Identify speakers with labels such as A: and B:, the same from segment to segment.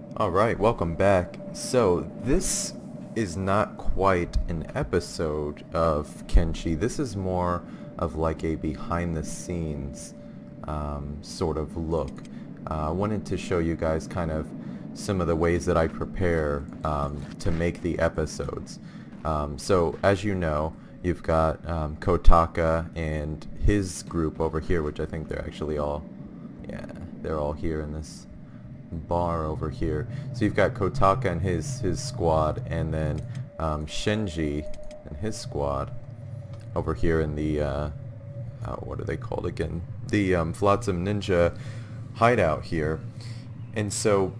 A: Alright, welcome back. So, this is not quite an episode of Kenshi. This is more of like a behind the scenes sort of look. I wanted to show you guys kind of some of the ways that I prepare to make the episodes. So, as you know, you've got Kotaka and his group over here, which I think they're actually all, yeah, they're all here in this bar over here. So you've got Kotaka and his squad, and then Shinji and his squad over here in the what are they called again? The Flotsam Ninja hideout here. And so,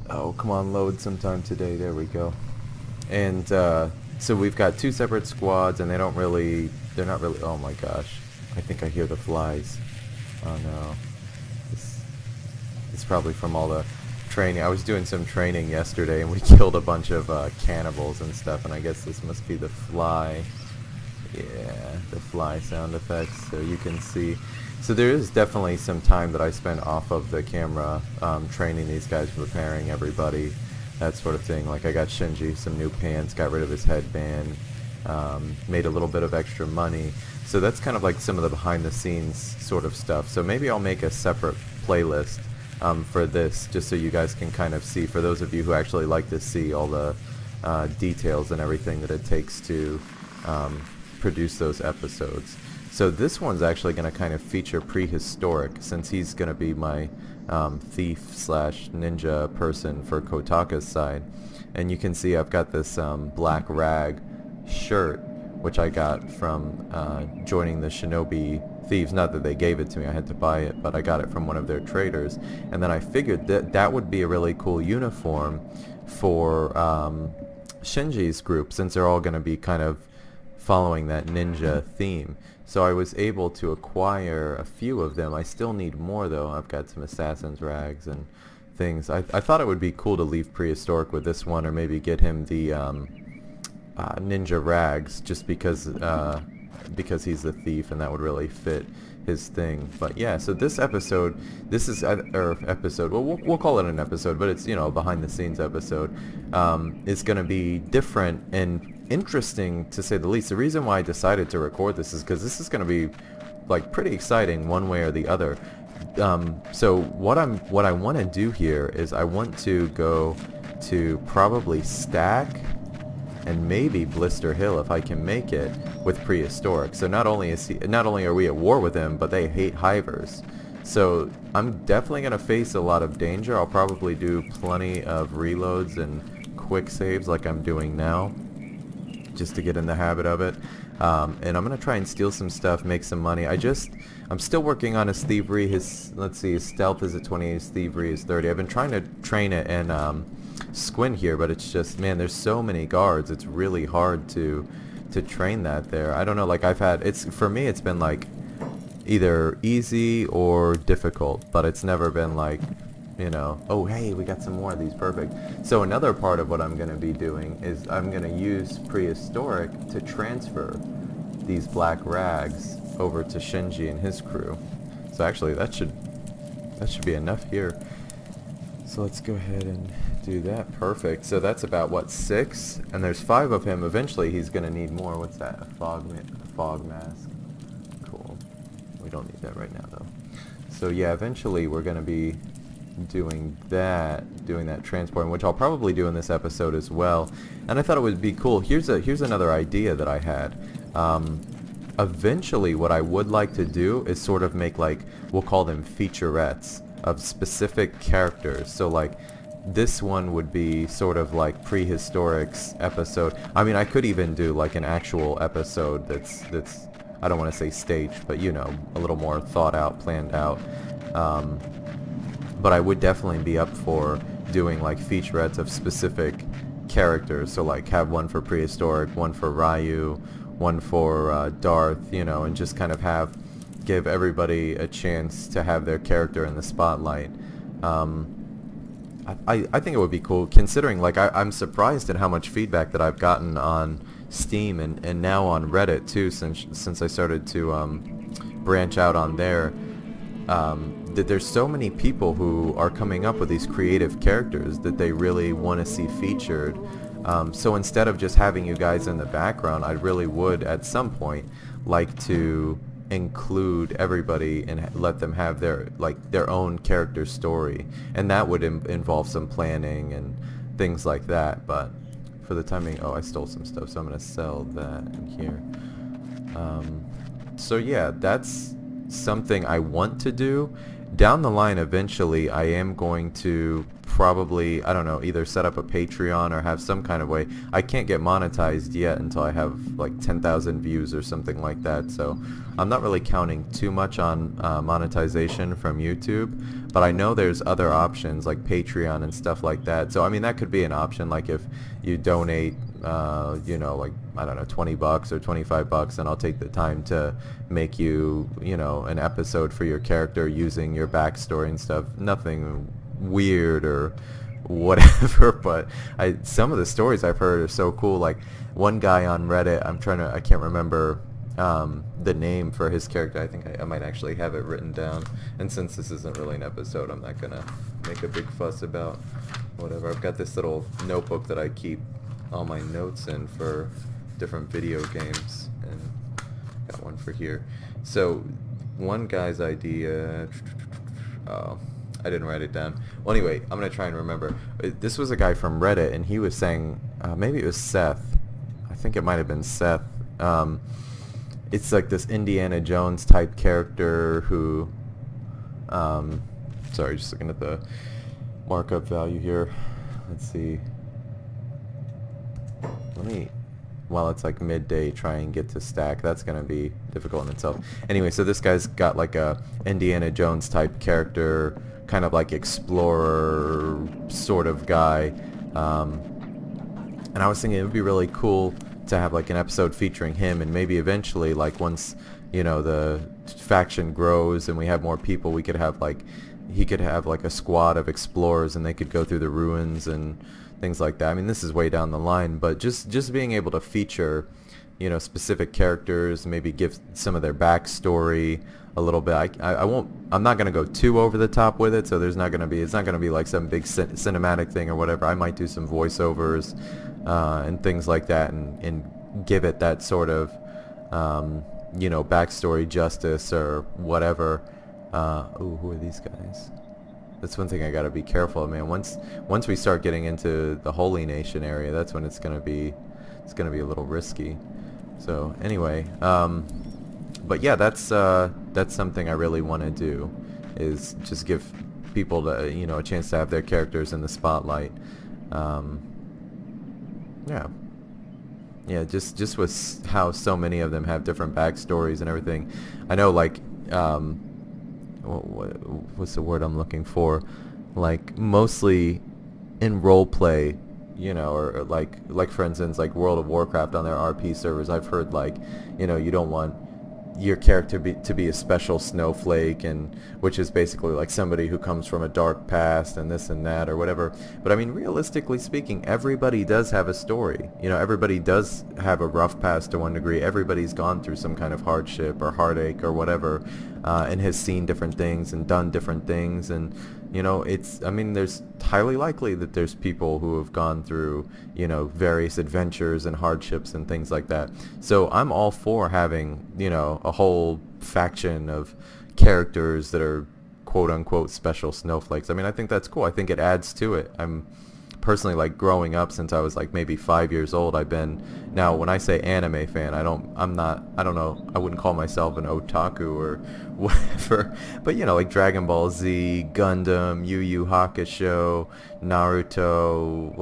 A: oh come on, load sometime today. There we go. And so we've got two separate squads, and they're not really. Oh my gosh, I think I hear the flies. Oh no. It's probably from all the training. I was doing some training yesterday and we killed a bunch of cannibals and stuff, and I guess this must be the fly. Yeah, the fly sound effects, so you can see. So there is definitely some time that I spent off of the camera training these guys, preparing everybody, that sort of thing. Like I got Shinji some new pants, got rid of his headband, made a little bit of extra money. So that's kind of like some of the behind the scenes sort of stuff. So maybe I'll make a separate playlist for this, just so you guys can kind of see, for those of you who actually like to see all the details and everything that it takes to produce those episodes. So this one's actually going to kind of feature Prehistoric, since he's going to be my thief slash ninja person for Kotaka's side. And you can see I've got this black rag shirt, which I got from joining the Shinobi Thieves. Not that they gave it to me, I had to buy it, but I got it from one of their traders. And then I figured that that would be a really cool uniform for Shinji's group, since they're all going to be kind of following that ninja theme. So I was able to acquire a few of them. I still need more though. I've got some assassin's rags and things. I thought it would be cool to leave Prehistoric with this one, or maybe get him the ninja rags, just because he's the thief, and that would really fit his thing. But yeah, so this episode, this is episode. Well, we'll call it an episode, but it's, you know, behind the scenes episode. Is going to be different and interesting, to say the least. The reason why I decided to record this is because this is going to be like pretty exciting one way or the other. So what I want to do here is I want to go to probably Stack and maybe Blister Hill, if I can make it, with Prehistoric. So not only are we at war with him, but they hate hivers. So I'm definitely going to face a lot of danger. I'll probably do plenty of reloads and quick saves like I'm doing now, just to get in the habit of it. And I'm going to try and steal some stuff, make some money. I'm still working on his thievery. Let's see, his stealth is at 28, his thievery is 30. I've been trying to train it and squint here, but it's just, man, there's so many guards. It's really hard to train that there. I don't know, like for me it's been like either easy or difficult, but it's never been like, you know, oh hey, we got some more of these, perfect. So another part of what I'm going to be doing is I'm going to use Prehistoric to transfer these black rags over to Shinji and his crew. So actually that should be enough here. So let's go ahead and do that. Perfect. So that's about, what, 6? And there's 5 of him. Eventually he's going to need more. What's that? A fog mask. Cool. We don't need that right now though. So yeah, eventually we're going to be doing that transporting, which I'll probably do in this episode as well. And I thought it would be cool. Here's another idea that I had. Eventually what I would like to do is sort of make, like, we'll call them featurettes of specific characters. So like this one would be sort of like Prehistoric's episode. I mean, I could even do like an actual episode that's I don't want to say staged, but you know, a little more thought out, planned out. But I would definitely be up for doing like featurettes of specific characters. So like have one for Prehistoric, one for Ryu, one for Darth, you know, and just kind of give everybody a chance to have their character in the spotlight. I think it would be cool, considering like I'm surprised at how much feedback that I've gotten on Steam and now on Reddit too, since I started to branch out on there. that there's so many people who are coming up with these creative characters that they really want to see featured. So instead of just having you guys in the background, I really would at some point like to include everybody and let them have their own character story, and that would involve some planning and things like that. But for the time being, I stole some stuff, so I'm gonna sell that in here. So yeah, that's something I want to do. Down the line, eventually, I am going to probably, I don't know, either set up a Patreon or have some kind of way. I can't get monetized yet until I have like 10,000 views or something like that, so I'm not really counting too much on monetization from YouTube, but I know there's other options like Patreon and stuff like that. So I mean, that could be an option, like if you donate like, I don't know, $20 or $25, and I'll take the time to make you, an episode for your character using your backstory and stuff. Nothing weird or whatever, but some of the stories I've heard are so cool. Like one guy on Reddit, I can't remember the name for his character. I think I might actually have it written down, and since this isn't really an episode, I'm not gonna make a big fuss about whatever. I've got this little notebook that I keep all my notes in for different video games, and got one for here. So one guy's idea, I didn't write it down. Well, anyway, I'm gonna try and remember. This was a guy from Reddit, and he was saying, maybe it was Seth, I think it might have been Seth. It's like this Indiana Jones type character who, sorry, just looking at the markup value here. Let's see. Let me, while it's like midday, try and get to stack. That's going to be difficult in itself. Anyway, so this guy's got like a Indiana Jones type character, kind of like explorer sort of guy. And I was thinking it would be really cool to have like an episode featuring him, and maybe eventually, like once, the faction grows and we have more people, we could have like, he could have like a squad of explorers and they could go through the ruins and things like that. I mean, this is way down the line, but just being able to feature, specific characters, maybe give some of their backstory a little bit. I'm not going to go too over the top with it, so it's not going to be like some big cinematic thing or whatever. I might do some voiceovers and things like that, and give it that sort of, backstory justice or whatever. Who are these guys? That's one thing I gotta be careful of, man. Once we start getting into the Holy Nation area, that's when it's gonna be a little risky. So anyway, but yeah, that's something I really want to do, is just give people a chance to have their characters in the spotlight. Yeah, just with how so many of them have different backstories and everything. I know, like, what's the word I'm looking for? Like, mostly in role play, or like for instance, like World of Warcraft on their RP servers, I've heard like, you don't want your character to be a special snowflake, and which is basically like somebody who comes from a dark past and this and that or whatever. But I mean, realistically speaking, everybody does have a story. Everybody does have a rough past to one degree. Everybody's gone through some kind of hardship or heartache or whatever, and has seen different things and done different things. And there's highly likely that there's people who have gone through, various adventures and hardships and things like that. So I'm all for having, a whole faction of characters that are quote unquote special snowflakes. I mean, I think that's cool. I think it adds to it. I'm personally, like, growing up since I was like maybe 5 years old, I've been, now when I say anime fan, I don't know, I wouldn't call myself an otaku or whatever, but like Dragon Ball Z, Gundam, Yu Yu Hakusho, Naruto,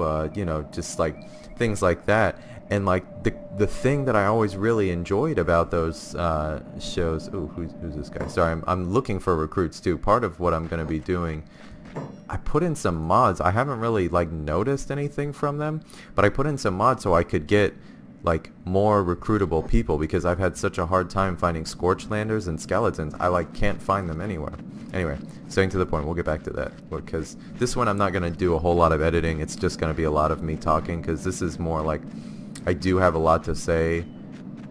A: just like things like that. And like the thing that I always really enjoyed about those shows, who's this guy? Sorry, I'm looking for recruits too. Part of what I'm going to be doing, I put in some mods. I haven't really like noticed anything from them, but I put in some mods so I could get like more recruitable people, because I've had such a hard time finding Scorchlanders and skeletons. I like can't find them anywhere. Anyway, staying to the point, we'll get back to that, because this one I'm not going to do a whole lot of editing. It's just going to be a lot of me talking, because this is more like, I do have a lot to say,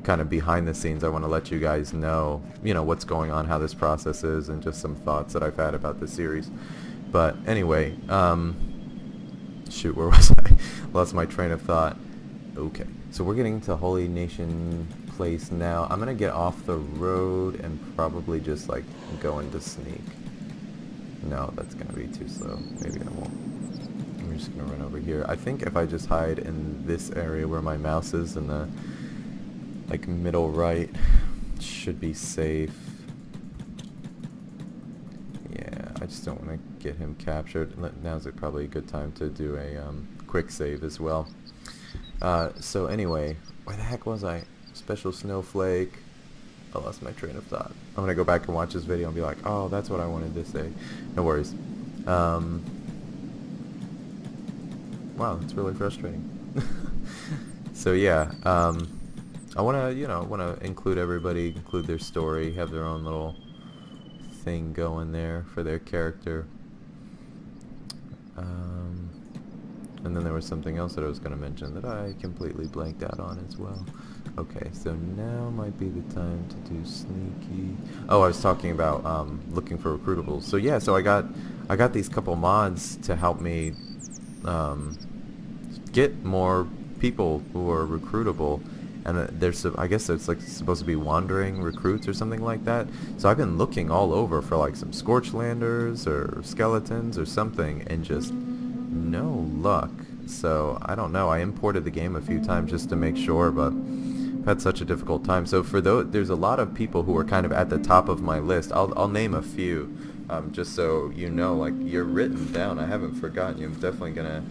A: kind of behind the scenes. I want to let you guys know, what's going on, how this process is, and just some thoughts that I've had about the series. But anyway, shoot, where was I? Lost my train of thought. Okay, so we're getting to Holy Nation Place now. I'm gonna get off the road and probably just like go into sneak. No, that's gonna be too slow. Maybe I won't. I'm just gonna run over here. I think if I just hide in this area where my mouse is in the like middle right, should be safe. Yeah, I just don't want to get him captured. Now's probably a good time to do a quick save as well. So anyway, where the heck was I? Special Snowflake. I lost my train of thought. I'm gonna go back and watch this video and be like, oh, that's what I wanted to say. No worries. Wow, that's really frustrating. So yeah, I wanna include everybody, include their story, have their own little thing going there for their character. And then there was something else that I was going to mention that I completely blanked out on as well. Okay, so now might be the time to do sneaky. Oh, I was talking about looking for recruitables. So yeah, so I got these couple mods to help me get more people who are recruitable. And I guess it's like supposed to be wandering recruits or something like that. So I've been looking all over for like some Scorchlanders or skeletons or something, and just no luck. So I don't know. I imported the game a few times just to make sure, but I've had such a difficult time. So for those, there's a lot of people who are kind of at the top of my list. I'll name a few, just so you know, like you're written down. I haven't forgotten you. I'm definitely gonna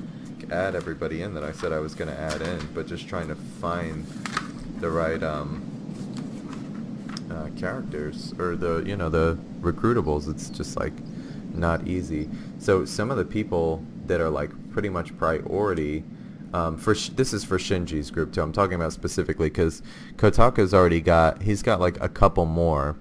A: add everybody in that I said I was gonna add in, but just trying to find the right characters or the the recruitables. It's just like not easy. So some of the people that are like pretty much priority this is for Shinji's group too. I'm talking about specifically because Kotaka's he's got like a couple more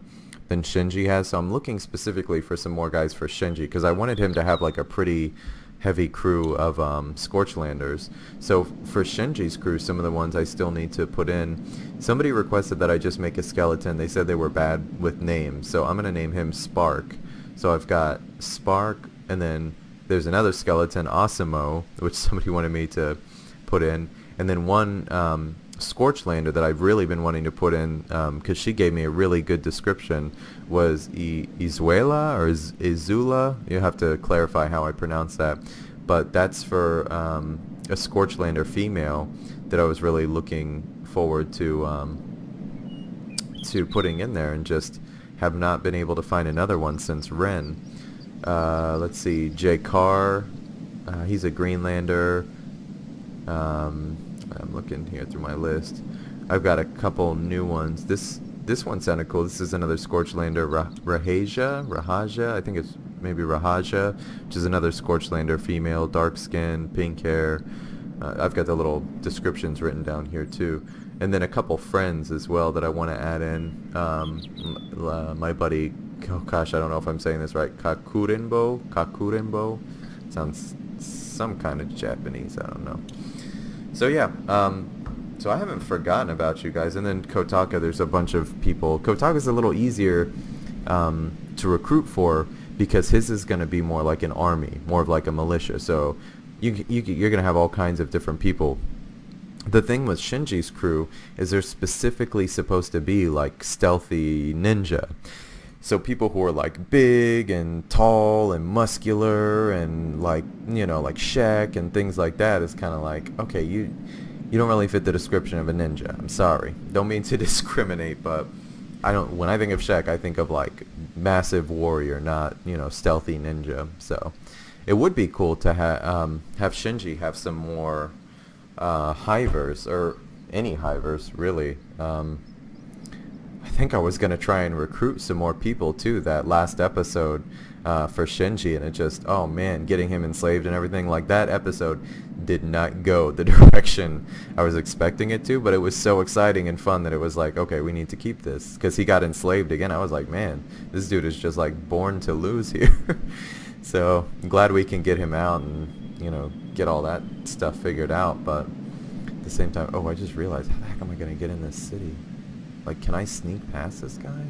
A: than Shinji has, so I'm looking specifically for some more guys for Shinji because I wanted him to have like a pretty heavy crew of Scorchlanders. So for Shinji's crew, some of the ones I still need to put in. Somebody requested that I just make a skeleton. They said they were bad with names, so I'm gonna name him Spark. So I've got Spark, and then there's another skeleton, Osimo, which somebody wanted me to put in, and then one Scorchlander that I've really been wanting to put in because she gave me a really good description was Izuela or Izula. You have to clarify how I pronounce that, but that's for a Scorchlander female that I was really looking forward to putting in there, and just have not been able to find another one since Ren. Let's see, J. Carr, he's a Greenlander. I'm looking here through my list. I've got a couple new ones. This one sounded cool. This is another Scorchlander, Rahaja. I think it's maybe Rahaja, which is another Scorchlander female, dark skin, pink hair. I've got the little descriptions written down here too. And then a couple friends as well that I want to add in. My buddy, oh gosh, I don't know if I'm saying this right, Kakurenbo. Sounds some kind of Japanese, I don't know. So yeah, so I haven't forgotten about you guys. And then Kotaka, there's a bunch of people. Kotaka's a little easier to recruit for because his is going to be more like an army, more of like a militia. So you're going to have all kinds of different people. The thing with Shinji's crew is they're specifically supposed to be like stealthy ninja. So people who are like big and tall and muscular and like, like Shaq and things like that is kind of like, okay, you don't really fit the description of a ninja. I'm sorry. Don't mean to discriminate, but when I think of Shaq, I think of like massive warrior, not, stealthy ninja. So it would be cool to have Shinji have some more hivers, or any hivers really. I think I was going to try and recruit some more people too that last episode for Shinji, and it just, oh man, getting him enslaved and everything, like that episode did not go the direction I was expecting it to, but it was so exciting and fun that it was like, okay, we need to keep this, because he got enslaved again. I was like, man, this dude is just like born to lose here. So I'm glad we can get him out and, get all that stuff figured out, but at the same time, oh, I just realized, how the heck am I going to get in this city? Like, can I sneak past this guy?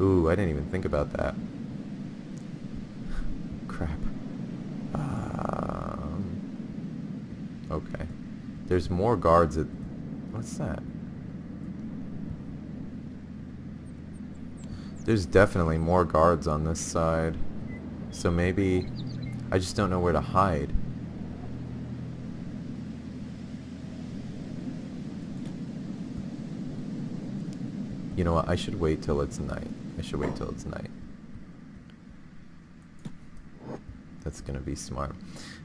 A: Ooh, I didn't even think about that. Crap. Okay. There's more guards at... What's that? There's definitely more guards on this side. So maybe... I just don't know where to hide. You know what? I should wait till it's night. I should wait till it's night. That's gonna be smart.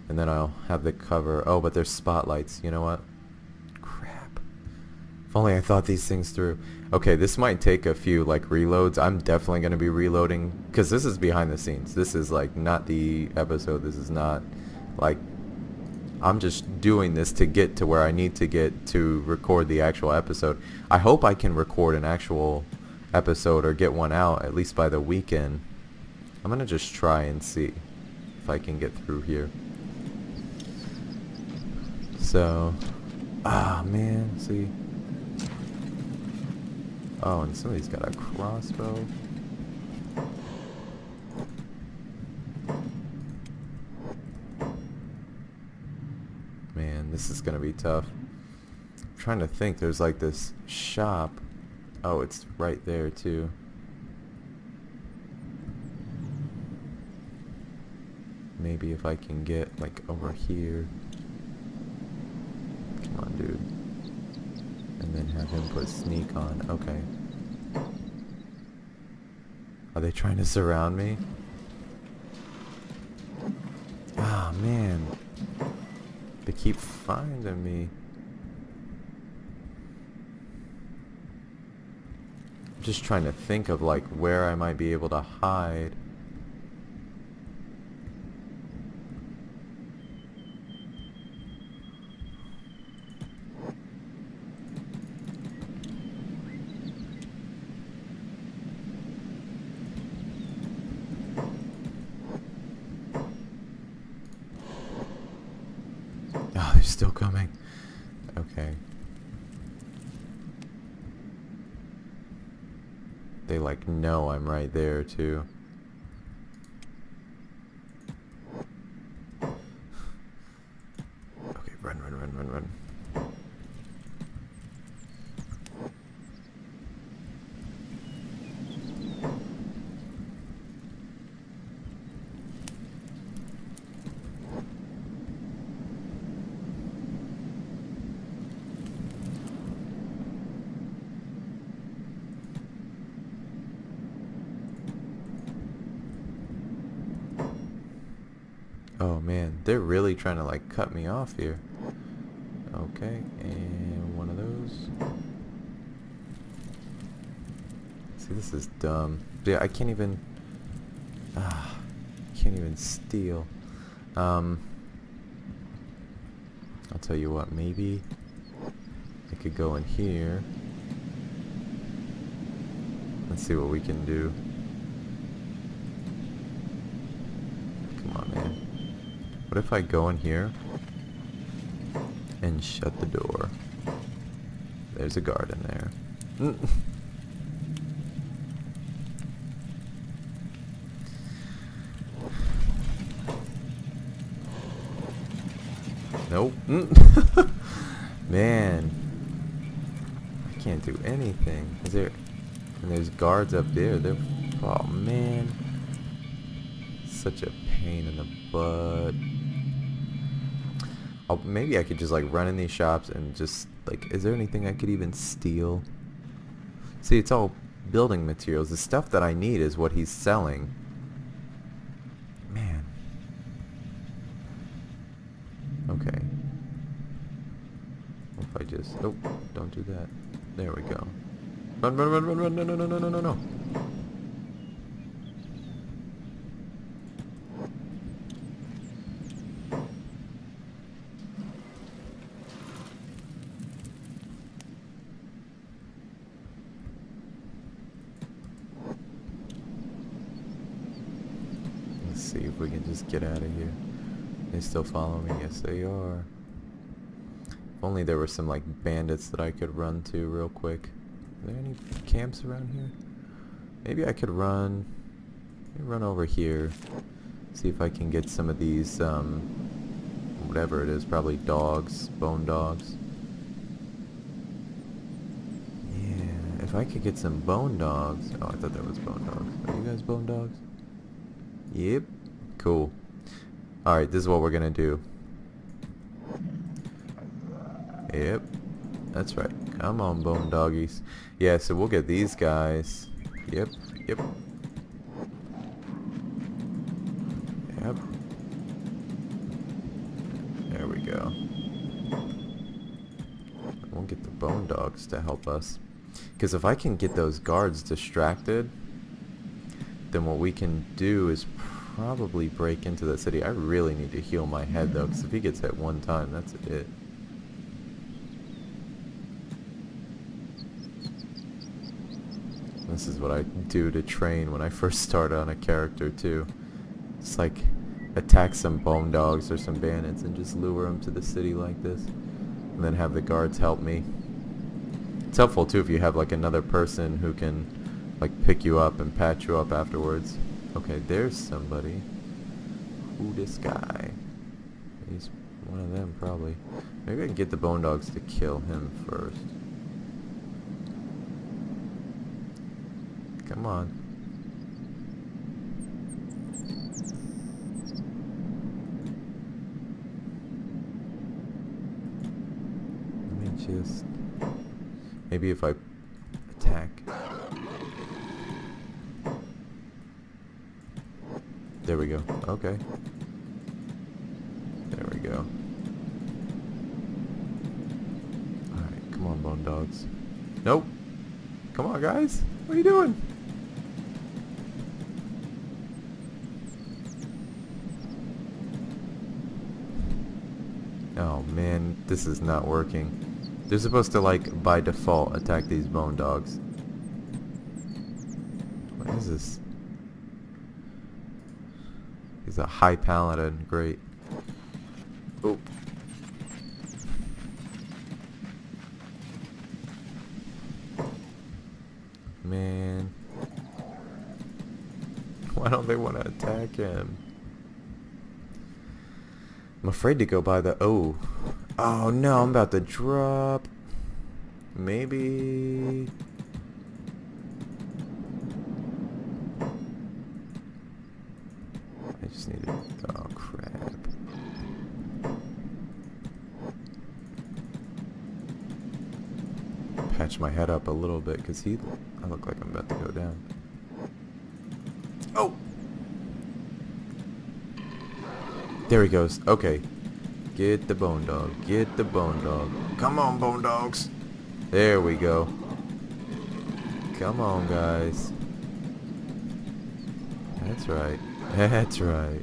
A: And then I'll have the cover. Oh, but there's spotlights. You know what? Crap. If only I thought these things through. Okay, this might take a few like reloads. I'm definitely gonna be reloading because this is behind the scenes. This is like not the episode. This is not like I'm just doing this to get to where I need to get to record the actual episode. I hope I can record an actual episode or get one out at least by the weekend. I'm gonna just try and see if I can get through here. So, man, see. Oh, and somebody's got a crossbow. Man, this is gonna be tough. I'm trying to think. There's like this shop. Oh, it's right there too. Maybe if I can get like over here. Come on, dude. And then have him put sneak on. Okay. Are they trying to surround me? Ah, man. They keep finding me. I'm just trying to think of like where I might be able to hide. Oh, they're still coming. Okay. They like know I'm right there too. Okay, run, run, run, run, run. Oh man, they're really trying to like cut me off here. Okay, and one of those. See, this is dumb. Yeah, I can't even steal. I'll tell you what, maybe I could go in here. Let's see what we can do. Come on, man. What if I go in here and shut the door? There's a guard in there. Nope. Man, I can't do anything. Is there? And there's guards up there. They're, oh man, such a pain in the butt. Maybe I could just like run in these shops and just like, is there anything I could even steal? See, it's all building materials. The stuff that I need is what he's selling. Man. Okay. What if I just... Oh, don't do that. There we go. Run, run, run, run, run. No, no, no, no, no, no, no. Let's see if we can just get out of here. They still follow me? Yes, they are. If only there were some like bandits that I could run to real quick. there any camps around here? Maybe I could run over here. See if I can get some of these, whatever it is, probably dogs, bone dogs. Yeah, if I could get some bone dogs. Oh, I thought that was bone dogs. Are you guys bone dogs? Yep. Cool. Alright, this is what we're gonna do. Yep. That's right. Come on, bone doggies. Yeah, so we'll get these guys. Yep. Yep. Yep. There we go. We'll get the bone dogs to help us. Because if I can get those guards distracted, then what we can do is probably break into the city. I really need to heal my head though, because if he gets hit one time, that's it. This is what I do to train when I first start on a character too. It's like attack some bone dogs or some bandits and just lure them to the city like this, and then have the guards help me. It's helpful too if you have like another person who can like pick you up and patch you up afterwards. Okay, there's somebody. Who this guy? He's one of them probably. Maybe I can get the bone dogs to kill him first. Come on. Let me just... Maybe if I attack... There we go. Okay. There we go. Alright, come on, bone dogs. Nope. Come on, guys. What are you doing? Oh man, this is not working. They're supposed to, like, by default attack these bone dogs. What is this? He's a high paladin. Great. Oh. Man. Why don't they want to attack him? I'm afraid to go by the... Oh. Oh no, I'm about to drop. Maybe... I just need to... Oh crap. Patch my head up a little bit because I look like I'm about to go down. Oh! There he goes. Okay. Get the bone dog. Get the bone dog. Come on, bone dogs. There we go. Come on, guys. That's right. That's right.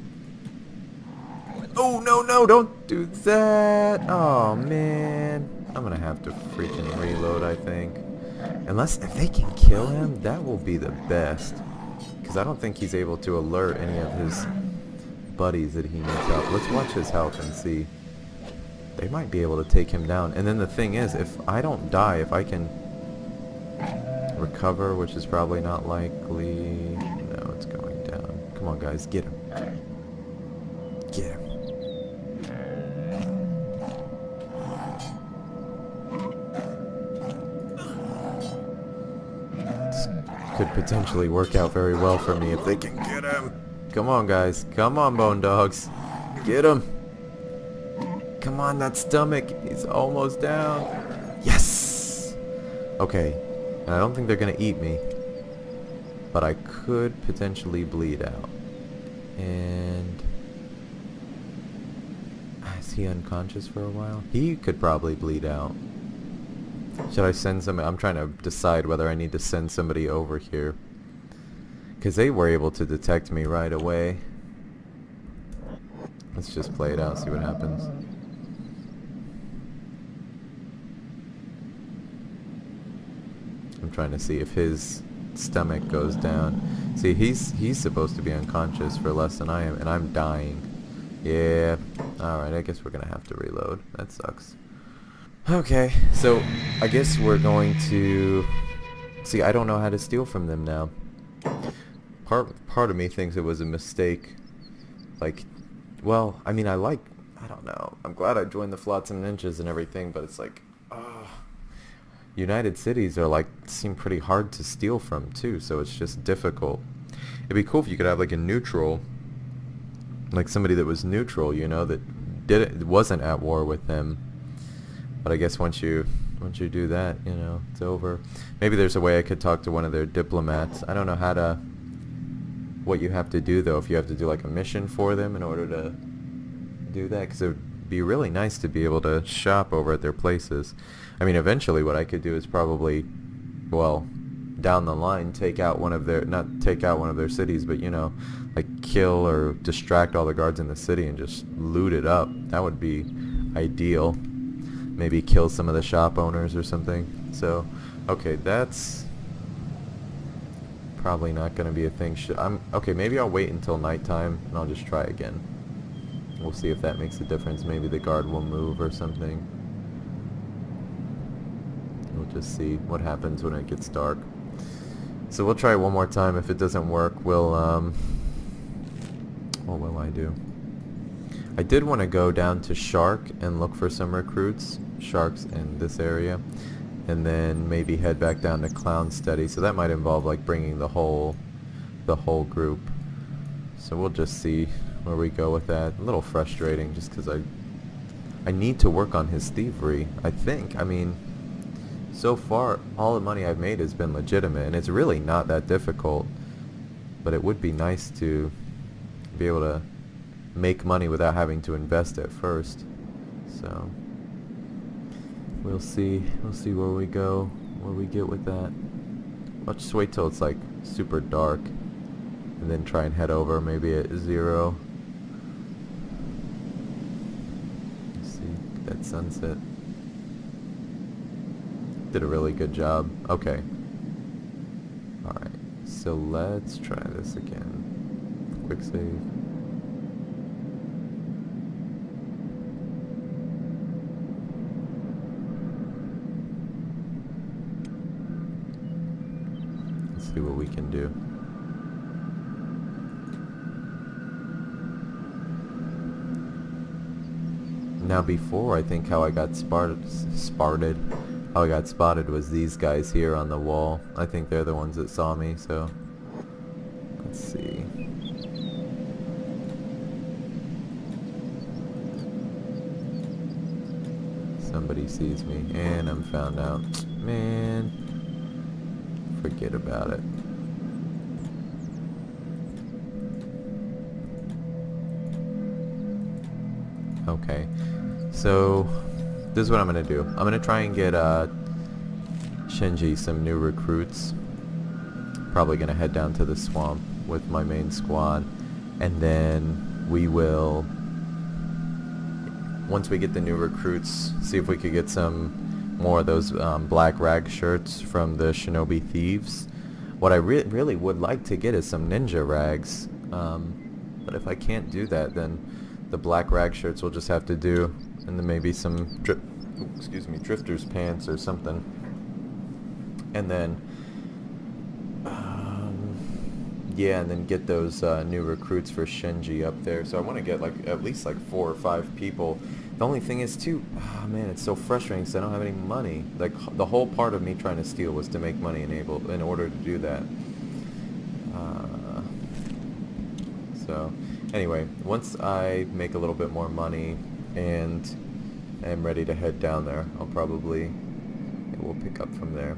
A: Oh, no, no, don't do that. Oh, man. I'm gonna have to freaking reload, I think. Unless, if they can kill him, that will be the best. Because I don't think he's able to alert any of his buddies that he needs help. Let's watch his health and see. They might be able to take him down. And then the thing is, if I don't die, if I can recover, which is probably not likely. No, it's going down. Come on, guys, get him. Get him. This could potentially work out very well for me if they can get him. Come on, guys. Come on, bone dogs. Get him. Come on, that stomach. He's almost down. Yes! Okay. And I don't think they're going to eat me. But I could potentially bleed out. And... Is he unconscious for a while? He could probably bleed out. Should I send somebody? I'm trying to decide whether I need to send somebody over here. Because they were able to detect me right away. Let's just play it out, see what happens. I'm trying to see if his stomach goes down. See, he's supposed to be unconscious for less than I am, and I'm dying. Yeah. Alright, I guess we're gonna have to reload. That sucks. Okay, so I guess we're going to See, I don't know how to steal from them now. Part of me thinks it was a mistake. Like, well, I mean, I don't know. I'm glad I joined the Flotsam Ninjas and everything, but it's like, United Cities are like, seem pretty hard to steal from too, so it's just difficult. It'd be cool if you could have like a neutral, like somebody that was neutral, you know, that wasn't at war with them. But I guess once you do that, you know, it's over. Maybe there's a way I could talk to one of their diplomats. I don't know what you have to do though, if you have to do like a mission for them in order to do that, because it would be really nice to be able to shop over at their places. I mean, eventually what I could do is probably, well, down the line, not take out one of their cities, but, you know, like kill or distract all the guards in the city and just loot it up. That would be ideal. Maybe kill some of the shop owners or something. So, okay, that's probably not going to be a thing. Okay, maybe I'll wait until nighttime and I'll just try again. We'll see if that makes a difference. Maybe the guard will move or something. We'll just see what happens when it gets dark. So we'll try it one more time. If it doesn't work, we'll, what will I do? I did want to go down to Shark and look for some recruits, sharks in this area, and then maybe head back down to Clown Steady. So that might involve like bringing the whole group. So we'll just see where we go with that. A little frustrating just because I need to work on his thievery, I think. I mean, so far all the money I've made has been legitimate, and it's really not that difficult, but it would be nice to be able to make money without having to invest at first. So we'll see where we go, where we get with that. I'll just wait till it's like super dark and then try and head over maybe at 0. Let's see, that sunset. Did a really good job. Okay. Alright, so let's try this again. Quick save. Let's see what we can do. Now before, I think how I got spotted was these guys here on the wall. I think they're the ones that saw me, so let's see. Somebody sees me and I'm found out. Man, forget about it. Okay, so this is what I'm gonna do. I'm gonna try and get Shinji some new recruits. Probably gonna head down to the swamp with my main squad, and then we will, once we get the new recruits, see if we could get some more of those black rag shirts from the Shinobi Thieves. What I really would like to get is some ninja rags, but if I can't do that, then the black rag shirts will just have to do, and then maybe some drifter's pants or something. And then yeah, and then get those new recruits for Shinji up there. So I want to get like at least like 4 or 5 people. The only thing is too, man, it's so frustrating because I don't have any money. Like the whole part of me trying to steal was to make money in order to do that. So anyway, once I make a little bit more money and am ready to head down there, we'll pick up from there.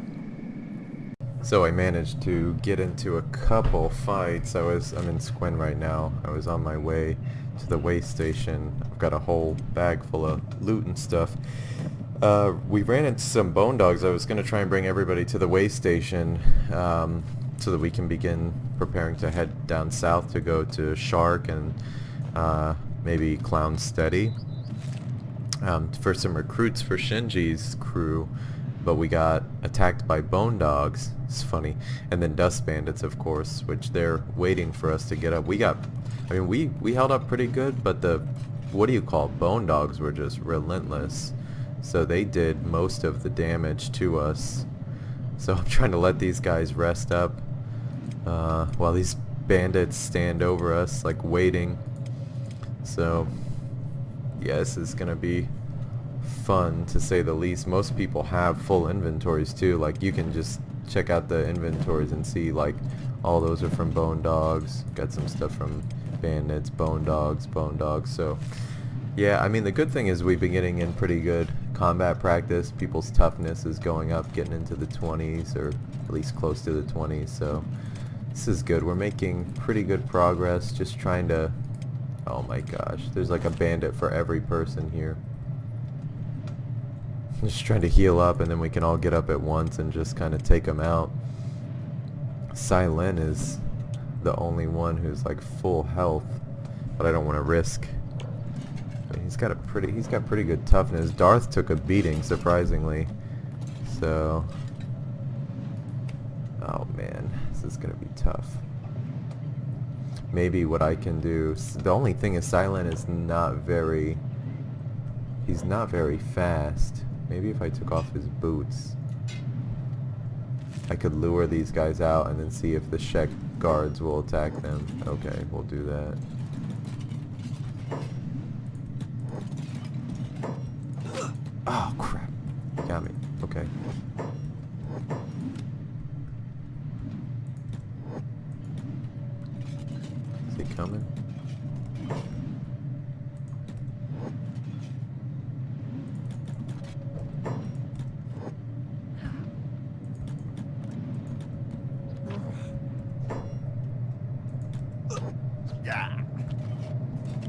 A: So I managed to get into a couple fights. I'm in Squin right now. I was on my way to the way station. I've got a whole bag full of loot and stuff. We ran into some bone dogs. I was going to try and bring everybody to the way station so that we can begin preparing to head down south to go to Shark and maybe Clown Steady for some recruits for Shinji's crew. But we got attacked by bone dogs. It's funny. And then dust bandits, of course, which they're waiting for us to get up. We held up pretty good, but the bone dogs were just relentless. So they did most of the damage to us. So I'm trying to let these guys rest up while these bandits stand over us, like waiting. So yeah, this is gonna be fun to say the least. Most people have full inventories too. Like you can just check out the inventories and see like all those are from bone dogs. Got some stuff from bandits, bone dogs. So yeah, I mean the good thing is we've been getting in pretty good combat practice. People's toughness is going up, getting into the 20s or at least close to the 20s. So this is good. We're making pretty good progress. Just trying to, oh my gosh, there's like a bandit for every person here. Just trying to heal up and then we can all get up at once and just kind of take them out. Silent is the only one who's like full health, but I don't want to risk. I mean, he's got pretty good toughness. Darth took a beating, surprisingly. So, oh man, this is gonna be tough. Maybe what I can do. The only thing is Silent is not very. He's not very fast. Maybe if I took off his boots, I could lure these guys out and then see if the Shek guards will attack them. Okay, we'll do that. Oh crap. Got me. Okay. Is he coming?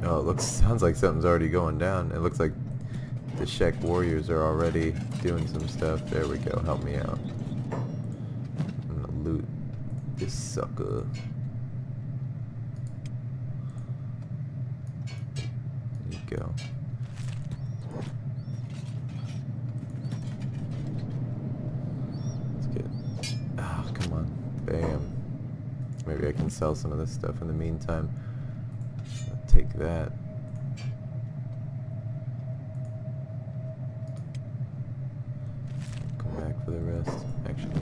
A: Oh, it sounds like something's already going down. It looks like the Shek warriors are already doing some stuff. There we go. Help me out. I'm gonna loot this sucker. There you go. Let's get. Oh, come on. Bam. Maybe I can sell some of this stuff in the meantime. Take that. Come back for the rest. Actually,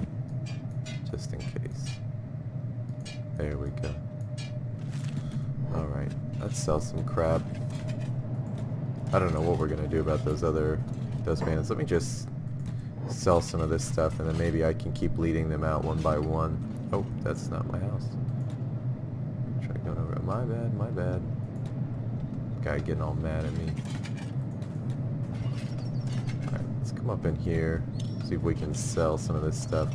A: just in case. There we go. Alright, let's sell some crap. I don't know what we're gonna do about those other dust bandits. Let me just sell some of this stuff and then maybe I can keep leading them out one by one. Oh, that's not my house. Try going over. My bad. Guy getting all mad at me. Alright, let's come up in here, see if we can sell some of this stuff.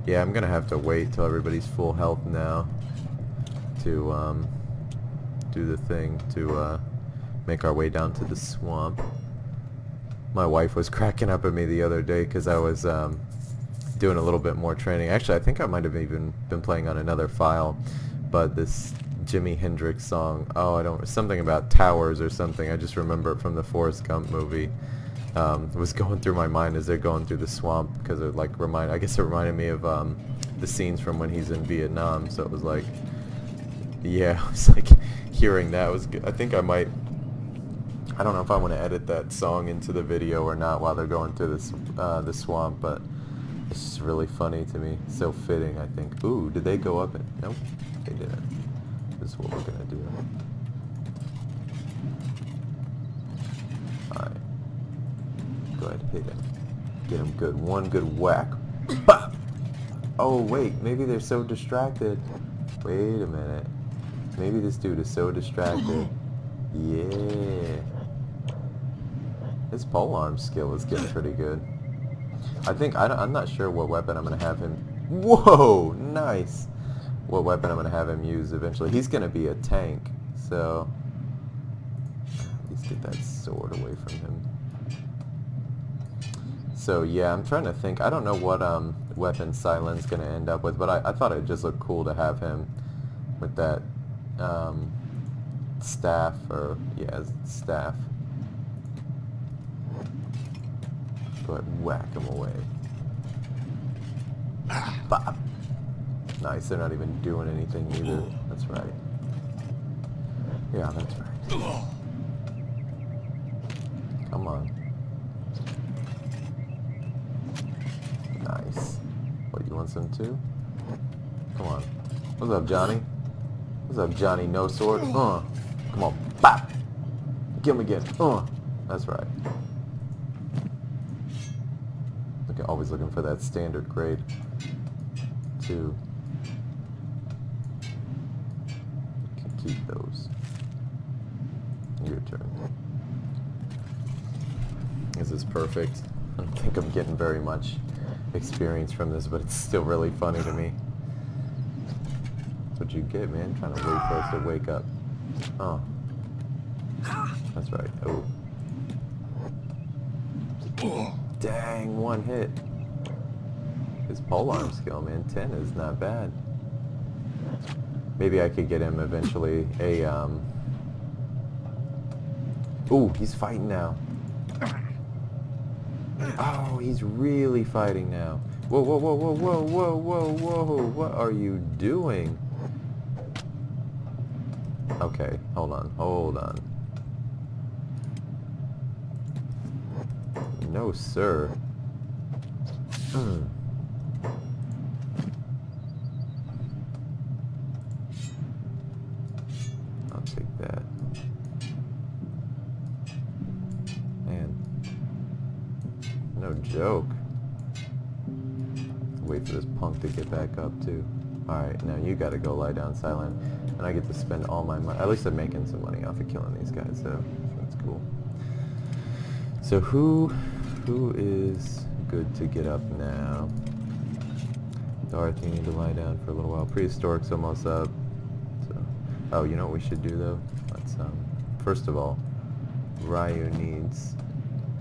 A: Yeah, I'm gonna have to wait till everybody's full health now to do the thing to make our way down to the swamp. My wife was cracking up at me the other day because I was doing a little bit more training. Actually, I think I might have even been playing on another file, but this Jimi Hendrix song, something about towers or something, I just remember it from the Forrest Gump movie. It was going through my mind as they're going through the swamp because it like I guess it reminded me of the scenes from when he's in Vietnam. So it was like, yeah, it was like hearing that was good. I think I might. I don't know if I want to edit that song into the video or not while they're going through this the swamp, but it's just really funny to me. So fitting, I think. Ooh, did they go up? Nope, they didn't. This is what we're gonna do. Alright. Go ahead, hit him. Get him good. One good whack. Bop! Oh wait, maybe they're so distracted. Wait a minute. Maybe this dude is so distracted. Yeah. His polearm skill is getting pretty good. I think, I'm not sure what weapon I'm gonna have him. Whoa! Nice! What weapon I'm going to have him use eventually. He's going to be a tank, so at least get that sword away from him. So yeah, I'm trying to think. I don't know what weapon Silent's going to end up with, but I thought it just looked cool to have him with that staff, or yeah, staff. Go ahead and whack him away. Bop. Nice, they're not even doing anything either. That's right. Yeah, that's right. Come on. Nice. What, you want some too? Come on. What's up, Johnny? What's up, Johnny? No sword? Come on. Bop! Get him again. That's right. Okay, always looking for that standard grade. 2. You can keep those. Your turn. This is perfect. I don't think I'm getting very much experience from this, but it's still really funny to me. That's what you get, man. Trying to wait for us to wake up. Oh. That's right. Oh. Dang, 1 hit. His polearm skill, man. 10 is not bad. Maybe I could get him eventually a, Ooh, he's fighting now. Oh, he's really fighting now. Whoa, whoa, whoa, whoa, whoa, whoa, whoa, whoa. What are you doing? Okay, hold on, hold on. No, sir. I'll take that. Man. No joke. Wait for this punk to get back up, too. Alright, now you gotta go lie down silent. And I get to spend all my money. At least I'm making some money off of killing these guys, so that's cool. So who is good to get up now? Darth, you need to lie down for a little while. Prehistoric's almost up. So, oh, you know what we should do though? Let's first of all, Ryu needs.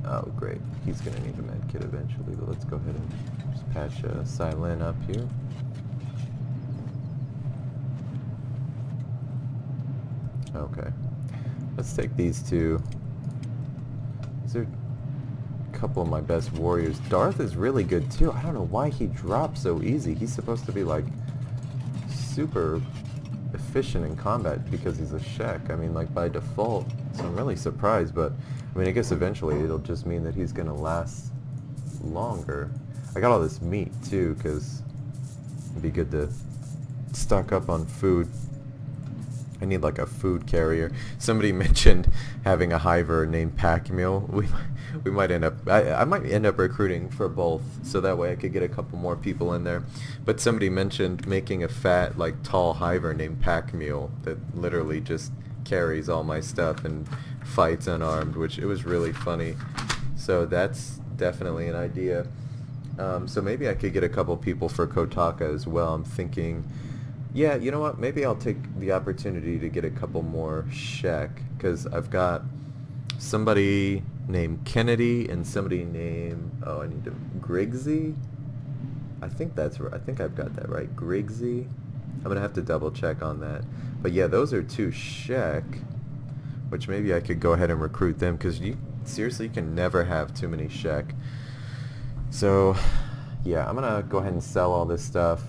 A: Oh, great. He's gonna need a med kit eventually, but let's go ahead and just patch Silent up here. Okay. Let's take these two. These are a couple of my best warriors. Darth is really good too. I don't know why he drops so easy. He's supposed to be like super efficient in combat because he's a Shek. I mean, like by default. So I'm really surprised, but I mean, I guess eventually it'll just mean that he's gonna last longer. I got all this meat too, because it'd be good to stock up on food. I need like a food carrier. Somebody mentioned having a hiver named Pack Mule. We might end up. I might end up recruiting for both, so that way I could get a couple more people in there. But somebody mentioned making a fat, like tall hiver named Pack Mule that literally just carries all my stuff and fights unarmed, which it was really funny. So that's definitely an idea. So maybe I could get a couple people for Kotaka as well. I'm thinking. Yeah, you know what? Maybe I'll take the opportunity to get a couple more Shek, because I've got somebody named Kennedy and somebody named, oh, I need to, Griggsy? I think that's right. I think I've got that right. Griggsy? I'm going to have to double check on that. But yeah, those are 2 Shek, which maybe I could go ahead and recruit them, because you seriously can never have too many Shek. So, yeah, I'm going to go ahead and sell all this stuff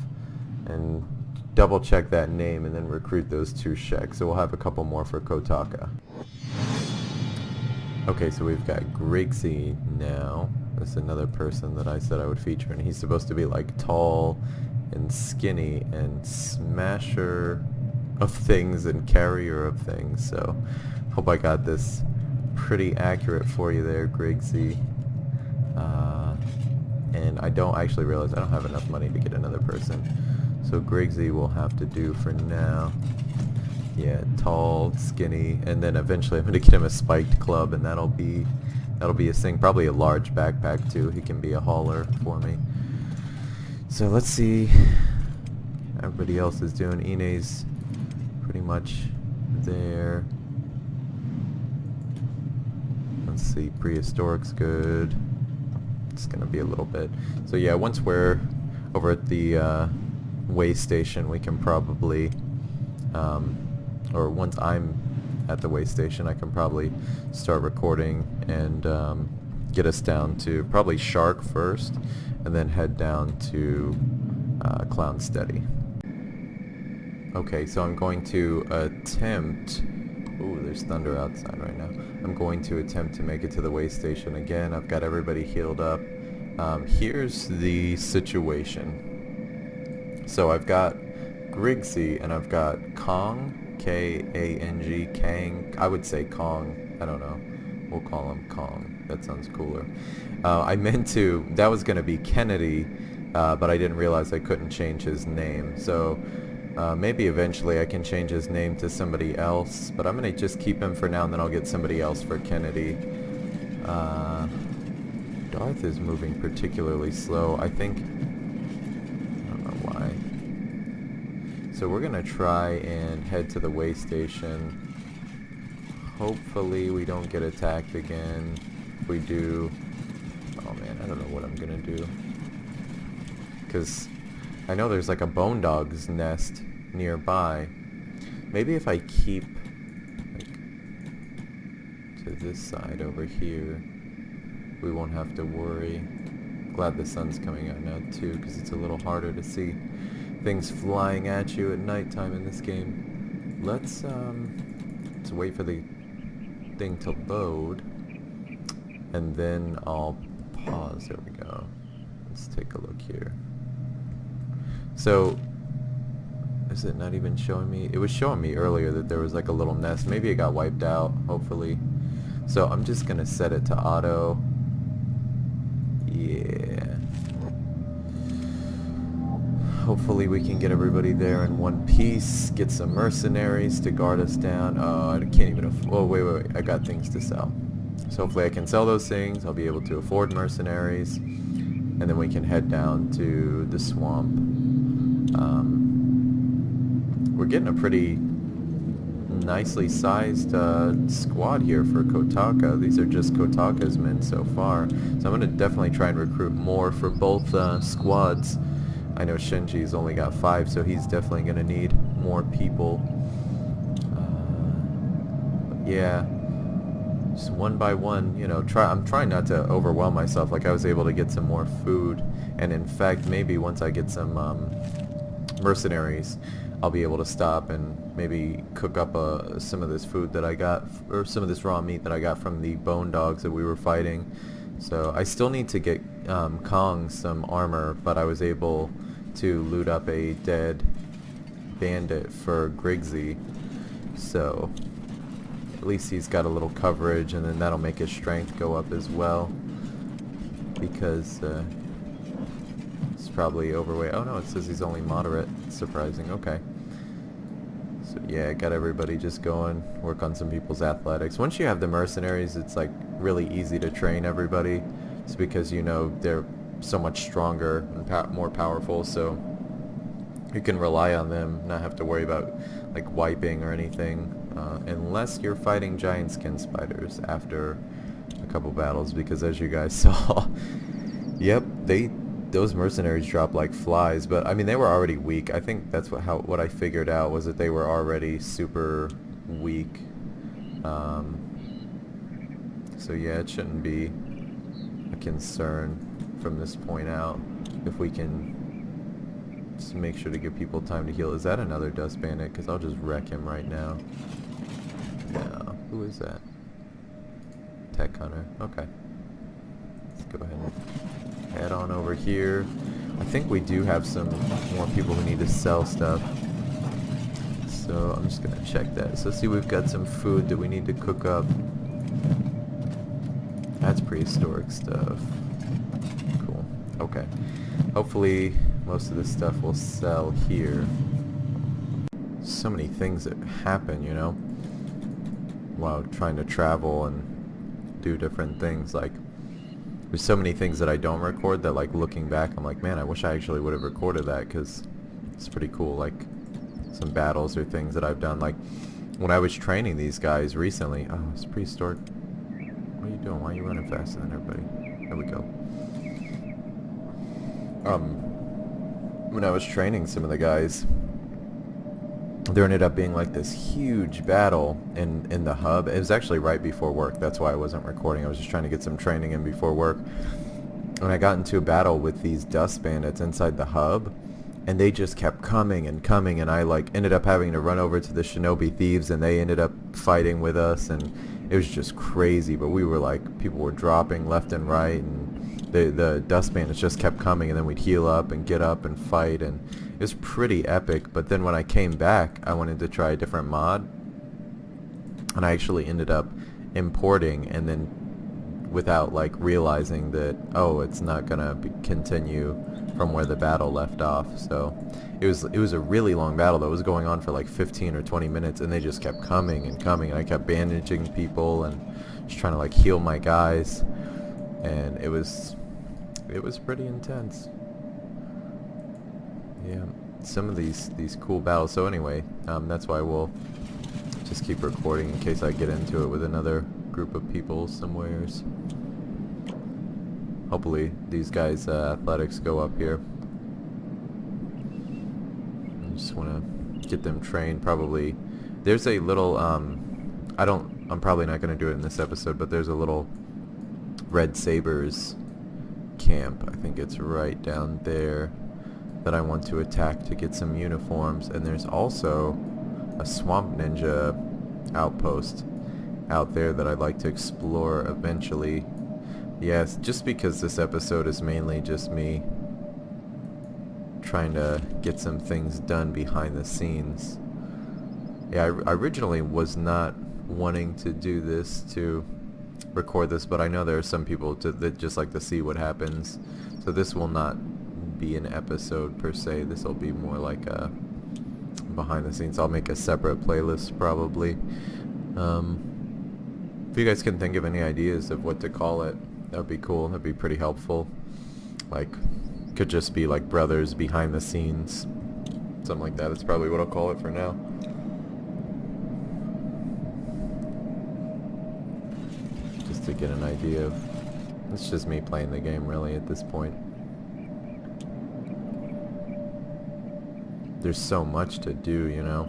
A: and double check that name and then recruit those 2 Shek. So we'll have a couple more for Kotaka. Okay, so we've got Griggsy now. That's another person that I said I would feature, and he's supposed to be like tall and skinny and smasher of things and carrier of things. So hope I got this pretty accurate for you there, Griggsy. And I don't actually realize I don't have enough money to get another person. So Griggsy will have to do for now. Yeah, tall, skinny, and then eventually I'm going to get him a spiked club, and that'll be his thing. Probably a large backpack too. He can be a hauler for me. So let's see how everybody else is doing. Ine's pretty much there. Let's see, Prehistoric's good. It's going to be a little bit. So yeah, once we're over at the way station, we can probably or once I'm at the way station, I can probably start recording and get us down to probably Shark first, and then head down to Clown Steady. Okay, so I'm going to attempt. Ooh, there's thunder outside right now. I'm going to attempt to make it to the way station again. I've got everybody healed up. Here's the situation. So I've got Grigsy and I've got Kong, K-A-N-G, Kang. I would say Kong. I don't know. We'll call him Kong. That sounds cooler. I meant to, that was going to be Kennedy, but I didn't realize I couldn't change his name. So maybe eventually I can change his name to somebody else, but I'm going to just keep him for now and then I'll get somebody else for Kennedy. Darth is moving particularly slow. I think, I don't know why. So we're going to try and head to the way station. Hopefully we don't get attacked again. If we do, oh man, I don't know what I'm gonna do. Because I know there's like a bone dog's nest nearby. Maybe if I keep like to this side over here, we won't have to worry. Glad the sun's coming out now too, because it's a little harder to see things flying at you at nighttime in this game. Let's wait for the thing to load, and then I'll pause. There we go. Let's take a look here. So is it not even showing me? It was showing me earlier that there was like a little nest. Maybe it got wiped out, hopefully. So I'm just gonna set it to auto. Yeah, hopefully we can get everybody there in one piece, get some mercenaries to guard us down. Oh, I can't even oh, wait, I got things to sell. So hopefully I can sell those things, I'll be able to afford mercenaries, and then we can head down to the swamp. We're getting a pretty nicely sized squad here for Kotaka. These are just Kotaka's men so far, so I'm going to definitely try and recruit more for both squads. I know Shinji's only got 5, so he's definitely going to need more people. Yeah, just one by one, you know, I'm trying not to overwhelm myself. Like, I was able to get some more food, and in fact, maybe once I get some mercenaries, I'll be able to stop and maybe cook up some of this food that I got, or some of this raw meat that I got from the bone dogs that we were fighting. So I still need to get Kong some armor, but I was able to loot up a dead bandit for Grigsy, so at least he's got a little coverage, and then that'll make his strength go up as well, because he's probably overweight. Oh no, it says he's only moderate. Surprising. Okay. So yeah, got everybody just going, work on some people's athletics. Once you have the mercenaries, it's like really easy to train everybody. It's because, you know, they're so much stronger and more powerful, so you can rely on them, not have to worry about like wiping or anything, unless you're fighting giant skin spiders after a couple battles, because as you guys saw, yep, those mercenaries drop like flies. But I mean, they were already weak. I think that's what I figured out, was that they were already super weak. So yeah, it shouldn't be a concern from this point out, if we can just make sure to give people time to heal. Is that another dust bandit? Because I'll just wreck him right now. No, who is that? Tech Hunter. Okay, let's go ahead and head on over here. I think we do have some more people who need to sell stuff, so I'm just gonna check that. So see, we've got some food that we need to cook up. That's prehistoric stuff. Cool. Okay. Hopefully most of this stuff will sell here. So many things that happen, you know, while trying to travel and do different things. Like, there's so many things that I don't record that, like, looking back, I'm like, man, I wish I actually would have recorded that, because it's pretty cool. Like, some battles or things that I've done. Like, when I was training these guys recently. Oh, it's prehistoric. What are you doing? Why are you running faster than everybody? There we go. When I was training some of the guys, there ended up being like this huge battle in the hub. It was actually right before work. That's why I wasn't recording. I was just trying to get some training in before work. And I got into a battle with these dust bandits inside the hub, and they just kept coming and coming, and I like ended up having to run over to the shinobi thieves, and they ended up fighting with us, and it was just crazy. But we were like, people were dropping left and right, and the dust bandits just kept coming, and then we'd heal up and get up and fight, and It was pretty epic, but then when I came back, I wanted to try a different mod, and I actually ended up importing, and then without like realizing that, oh, it's not gonna continue from where the battle left off. So it was a really long battle that was going on for like 15 or 20 minutes, and they just kept coming and coming, and I kept bandaging people and just trying to like heal my guys, and it was pretty intense. Yeah, some of these cool battles. So anyway, that's why we'll just keep recording in case I get into it with another group of people somewheres. Hopefully these guys' athletics go up here. I just want to get them trained. Probably there's a little I'm probably not going to do it in this episode, but there's a little Red Sabers camp. I think it's right down there that I want to attack to get some uniforms, and there's also a swamp ninja outpost out there that I'd like to explore eventually. Yes, just because this episode is mainly just me trying to get some things done behind the scenes. Yeah, I originally was not wanting to do this, to record this, but I know there are some people that just like to see what happens. So this will not be an episode per se. This will be more like a behind the scenes. I'll make a separate playlist probably. If you guys can think of any ideas of what to call it, that would be cool. That'd be pretty helpful. Like, could just be like brothers behind the scenes, something like that. That's probably what I'll call it for now. Just to get an idea of, it's just me playing the game really at this point. There's so much to do, you know,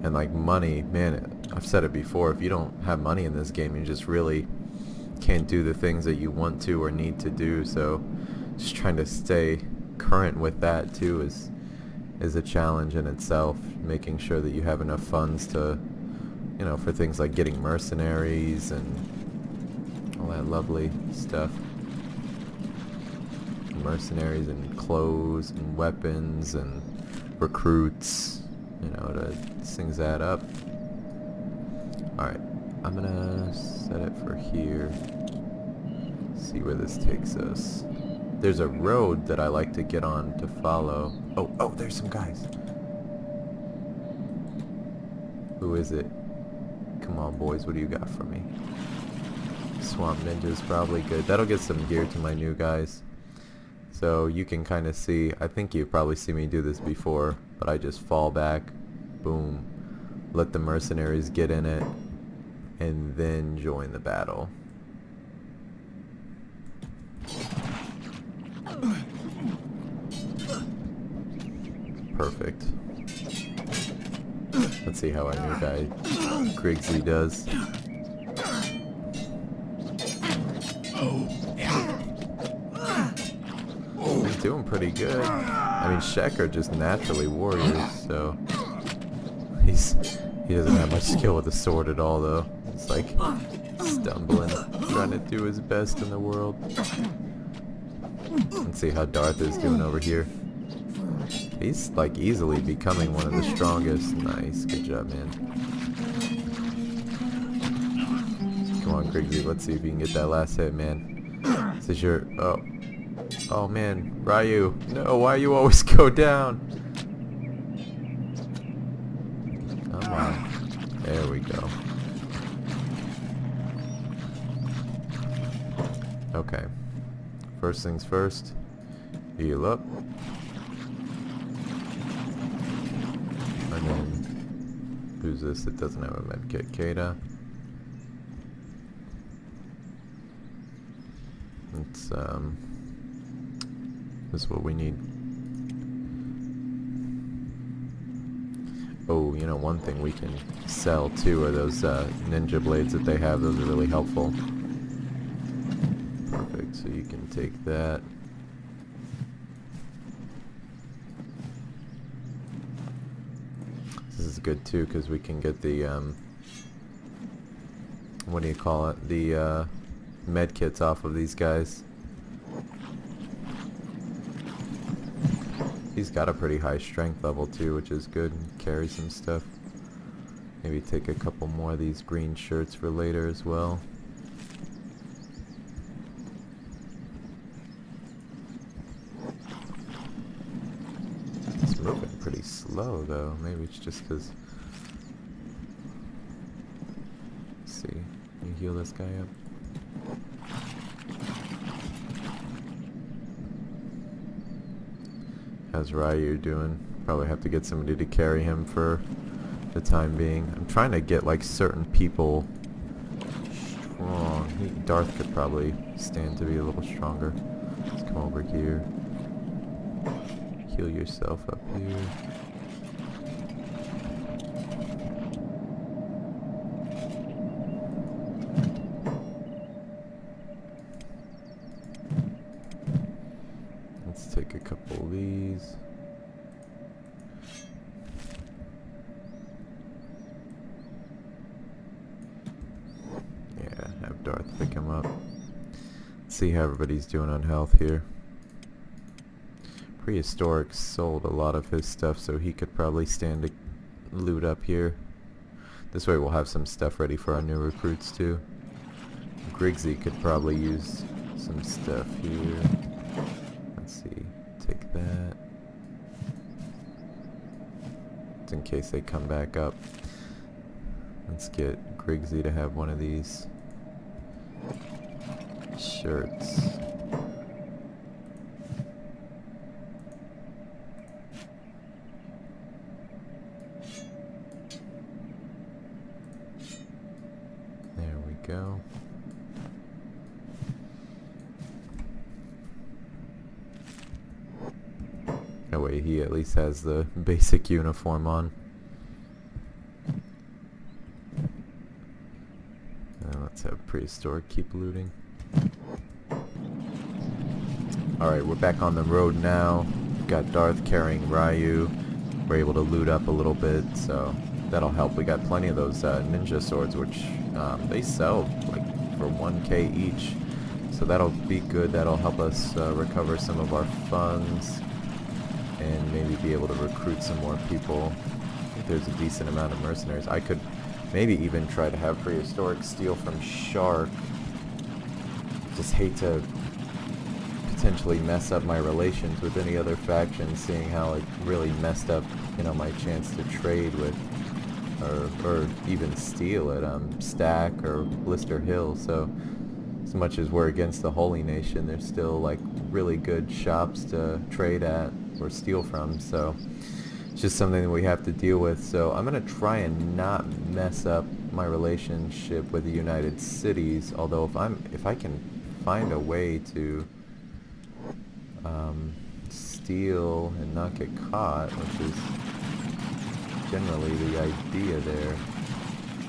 A: and like money, man, I've said it before, if you don't have money in this game, you just really can't do the things that you want to or need to do. So just trying to stay current with that too is a challenge in itself, making sure that you have enough funds to, you know, for things like getting mercenaries and all that lovely stuff. Mercenaries and clothes and weapons and recruits, you know, to things add up. Alright, I'm gonna set it for here. See where this takes us. There's a road that I like to get on to follow. Oh, there's some guys. Who is it? Come on, boys, what do you got for me? Swamp Ninja's probably good. That'll get some gear to my new guys. So you can kind of see, I think you've probably seen me do this before, but I just fall back, boom, let the mercenaries get in it, and then join the battle. Perfect. Let's see how our new guy, Griggsy, does. He's doing pretty good. I mean, Shek are just naturally warriors, so he doesn't have much skill with the sword at all, though. It's like stumbling, trying to do his best in the world. Let's see how Darth is doing over here. He's like easily becoming one of the strongest. Nice, good job, man. Come on, Griggsy, let's see if you can get that last hit, man. This is your... Oh man, Ryu. No, why you always go down? Come on. There we go. Okay. First things first. Heal up. And then, who's this that doesn't have a medkit? Kata. It's, this is what we need. Oh, you know, one thing we can sell too are those ninja blades that they have. Those are really helpful. Perfect, so you can take that. This is good too because we can get the what do you call it? The med kits off of these guys. He's got a pretty high strength level too, which is good. Carry some stuff. Maybe take a couple more of these green shirts for later as well. It's moving pretty slow though. Maybe it's just because... Let's see. Can you heal this guy up? How's Ryu doing? Probably have to get somebody to carry him for the time being. I'm trying to get like certain people strong. Darth could probably stand to be a little stronger. Let's come over here. Heal yourself up here. Let's take a couple of these. Yeah, have Darth pick him up. Let's see how everybody's doing on health here. Prehistoric sold a lot of his stuff, so he could probably stand to loot up here. This way we'll have some stuff ready for our new recruits too. Griggsy could probably use some stuff here. Let's see, take that. It's in case they come back up. Let's get Griggsy to have one of these shirts. There we go. That way he at least has the basic uniform on. Let's have Prehistoric keep looting. Alright, we're back on the road now. We've got Darth carrying Ryu. We're able to loot up a little bit, so that'll help. We got plenty of those ninja swords, which they sell like for 1k each. So that'll be good. That'll help us recover some of our funds and maybe be able to recruit some more people. I think there's a decent amount of mercenaries. I could maybe even try to have Prehistoric steal from Shark. Just hate to potentially mess up my relations with any other faction, seeing how it really messed up, you know, my chance to trade with or even steal at Stack or Blister Hill. So as much as we're against the Holy Nation, there's still like really good shops to trade at or steal from, so it's just something that we have to deal with. So I'm gonna try and not mess up my relationship with the United Cities, although if I can find a way to steal and not get caught, which is generally the idea there,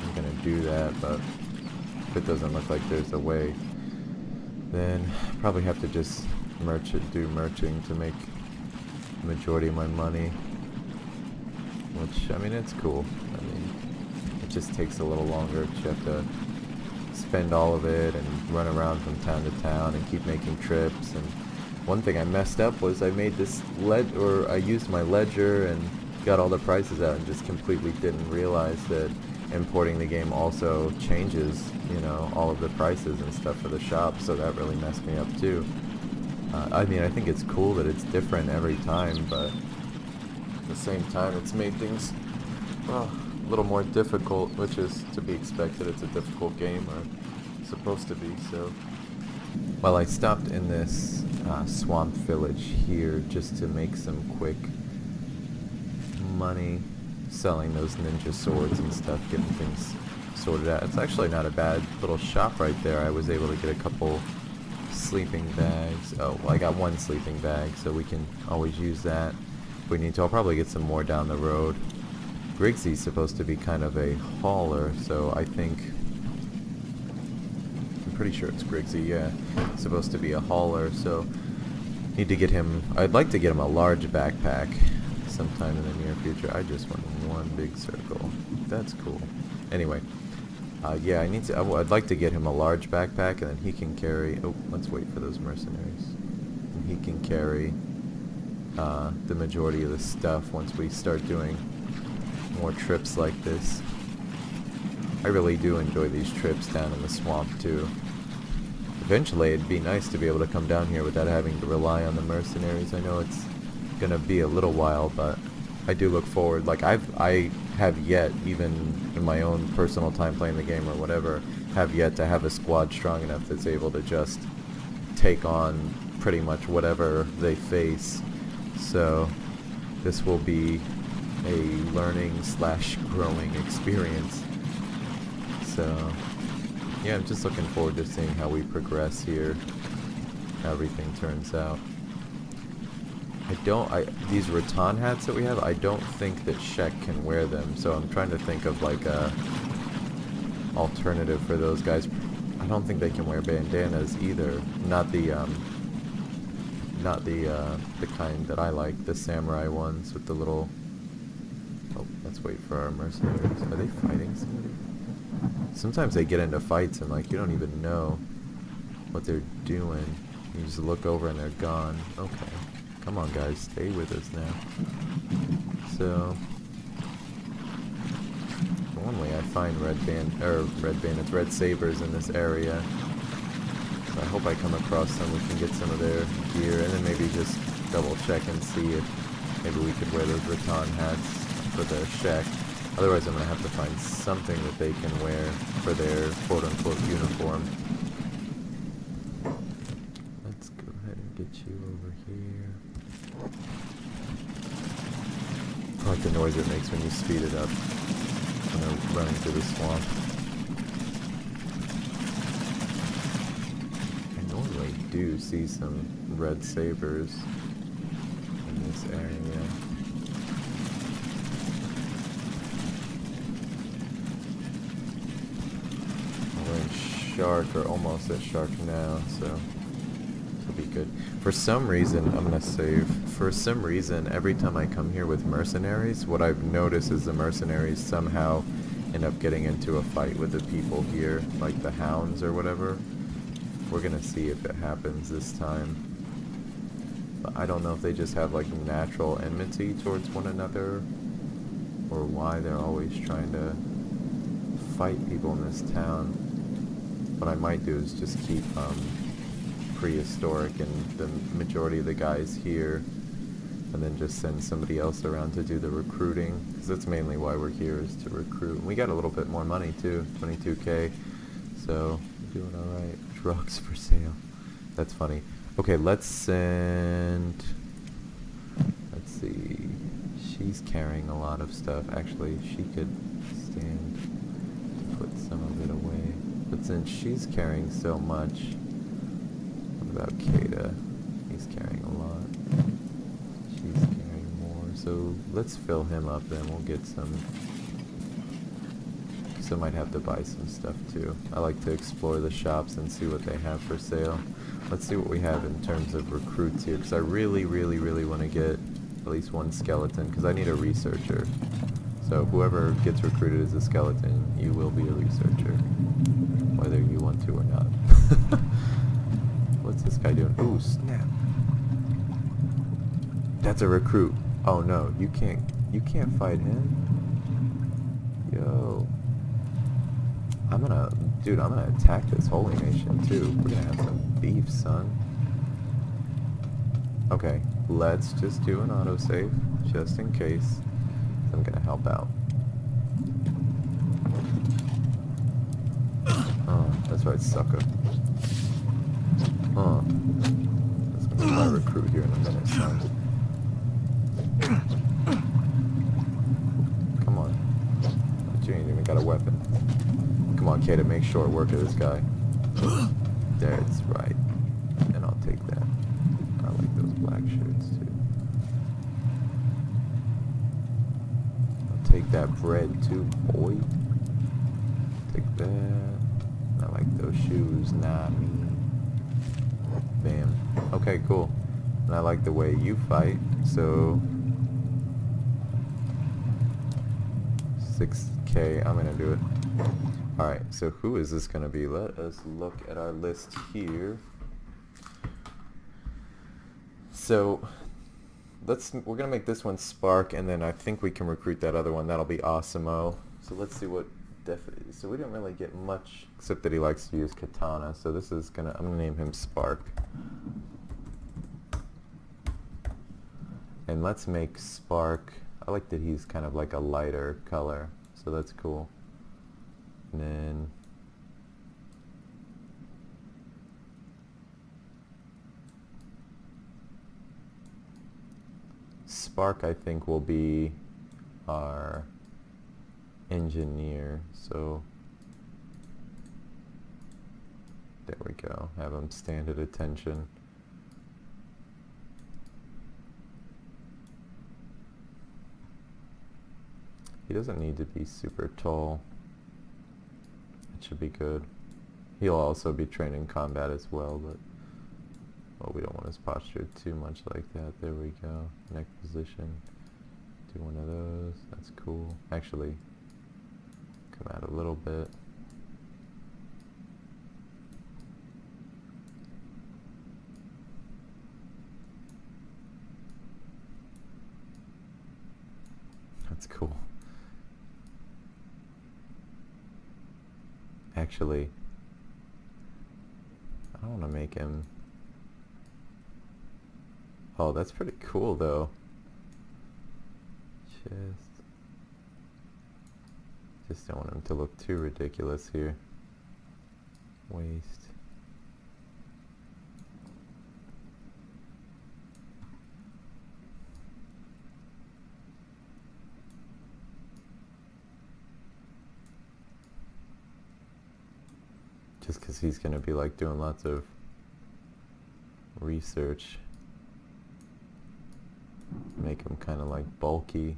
A: I'm gonna do that. But if it doesn't look like there's a way, then probably have to just do merching to make the majority of my money, which, I mean, it's cool. I mean, it just takes a little longer. You have to spend all of it and run around from town to town and keep making trips. And one thing I messed up was I made this I used my ledger and got all the prices out and just completely didn't realize that importing the game also changes, you know, all of the prices and stuff for the shop, so that really messed me up too. I mean, I think it's cool that it's different every time, but at the same time it's made things, well, a little more difficult, which is to be expected. It's a difficult game, or it's supposed to be. So, well, I stopped in this swamp village here just to make some quick money selling those ninja swords and stuff, getting things sorted out. It's actually not a bad little shop right there. I was able to get a couple sleeping bags. Oh, well, I got one sleeping bag, so we can always use that if we need to. I'll probably get some more down the road. Griggsy's supposed to be kind of a hauler, so I think, I'm pretty sure it's Griggsy, yeah, supposed to be a hauler, so need to get him, I'd like to get him a large backpack sometime in the near future. I just went in one big circle. That's cool. Anyway, yeah, I'd like to get him a large backpack, and then he can carry, oh, let's wait for those mercenaries. And he can carry the majority of the stuff once we start doing more trips like this. I really do enjoy these trips down in the swamp too. Eventually it'd be nice to be able to come down here without having to rely on the mercenaries. I know it's gonna be a little while, but I do look forward. Like I have yet, even in my own personal time playing the game or whatever, have yet to have a squad strong enough that's able to just take on pretty much whatever they face. So this will be a learning slash growing experience. So yeah, I'm just looking forward to seeing how we progress here, how everything turns out. These rattan hats that we have, I don't think that Shek can wear them, so I'm trying to think of like a alternative for those guys. I don't think they can wear bandanas either. Not the kind that I like, the samurai ones with the little... Oh, let's wait for our mercenaries. Are they fighting somebody? Sometimes they get into fights and like you don't even know what they're doing. You just look over and they're gone. Okay. Come on guys, stay with us now. So normally I find red bandits, red sabers in this area. So I hope I come across some, we can get some of their gear, and then maybe just double check and see if maybe we could wear those rattan hats for the Shek. Otherwise I'm going to have to find something that they can wear for their quote-unquote uniform. Let's go ahead and get you over here. I like the noise it makes when you speed it up when they're running through the swamp. I normally do see some red sabers in this area. Shark, or almost at shark now, so it'll be good. For some reason, I'm gonna save. For some reason, every time I come here with mercenaries, what I've noticed is the mercenaries somehow end up getting into a fight with the people here, like the hounds or whatever. We're gonna see if it happens this time. But I don't know if they just have like natural enmity towards one another, or why they're always trying to fight people in this town. What I might do is just keep Prehistoric and the majority of the guys here, and then just send somebody else around to do the recruiting, because that's mainly why we're here, is to recruit. And we got a little bit more money too, 22k, so we're doing alright. Drugs for sale. That's funny. Okay, let's send... Let's see. She's carrying a lot of stuff. Actually, she could stand to put some of it away. But since she's carrying so much, what about Kata? He's carrying a lot. She's carrying more. So let's fill him up then. We'll get some. So I might have to buy some stuff too. I like to explore the shops and see what they have for sale. Let's see what we have in terms of recruits here, because I really want to get at least one skeleton, because I need a researcher. So whoever gets recruited as a skeleton, you will be a researcher, whether you want to or not. What's this guy doing? Ooh, snap. That's a recruit. Oh no, you can't fight him. Yo. I'm gonna attack this holy nation too. We're gonna have some beef, son. Okay, let's just do an autosave, just in case. I'm gonna help out. Oh, that's right, sucker. Oh. That's gonna be my recruit here in a minute, son. Come on. But you ain't even got a weapon. Come on, Kata, make short work of this guy. That's right. And I'll take that. I like those black shirts too. Take that bread too, boy. Take that. I like those shoes. Nah, me. Bam. Okay, cool. And I like the way you fight. So 6k. I'm gonna do it. All right. So who is this gonna be? Let us look at our list here. So we're gonna make this one Spark, and then I think we can recruit that other one. That'll be Asimo. So let's see what so we didn't really get much except that he likes to use katana. So this is I'm gonna name him Spark. And let's make Spark, I like that he's kind of like a lighter color, so that's cool. And then Spark, I think, will be our engineer, so there we go. Have him stand at attention. He doesn't need to be super tall. It should be good. He'll also be trained in combat as well, but well, we don't want his posture too much like that. There we go. Neck position. Do one of those. That's cool. Actually, come out a little bit. That's cool. Actually, I don't want to make him... Oh, that's pretty cool though. Just don't want him to look too ridiculous here. Waist. Just because he's going to be like doing lots of research. Make him kind of like bulky.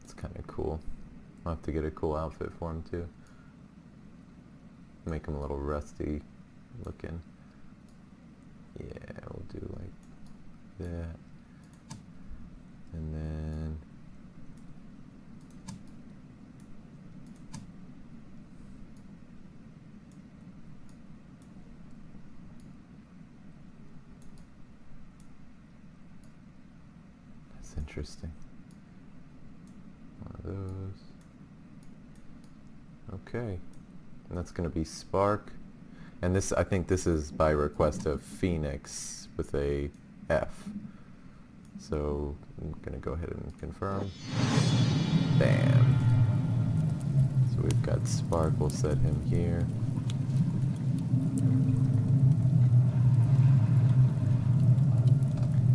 A: It's kind of cool. I'll have to get a cool outfit for him too. Make him a little rusty looking. Yeah, we'll do like that. And then that's interesting. One of those. Okay. And that's going to be Spark. And this, I think this is by request of Phoenix with a F. So I'm going to go ahead and confirm. Bam. So we've got Spark. We'll set him here.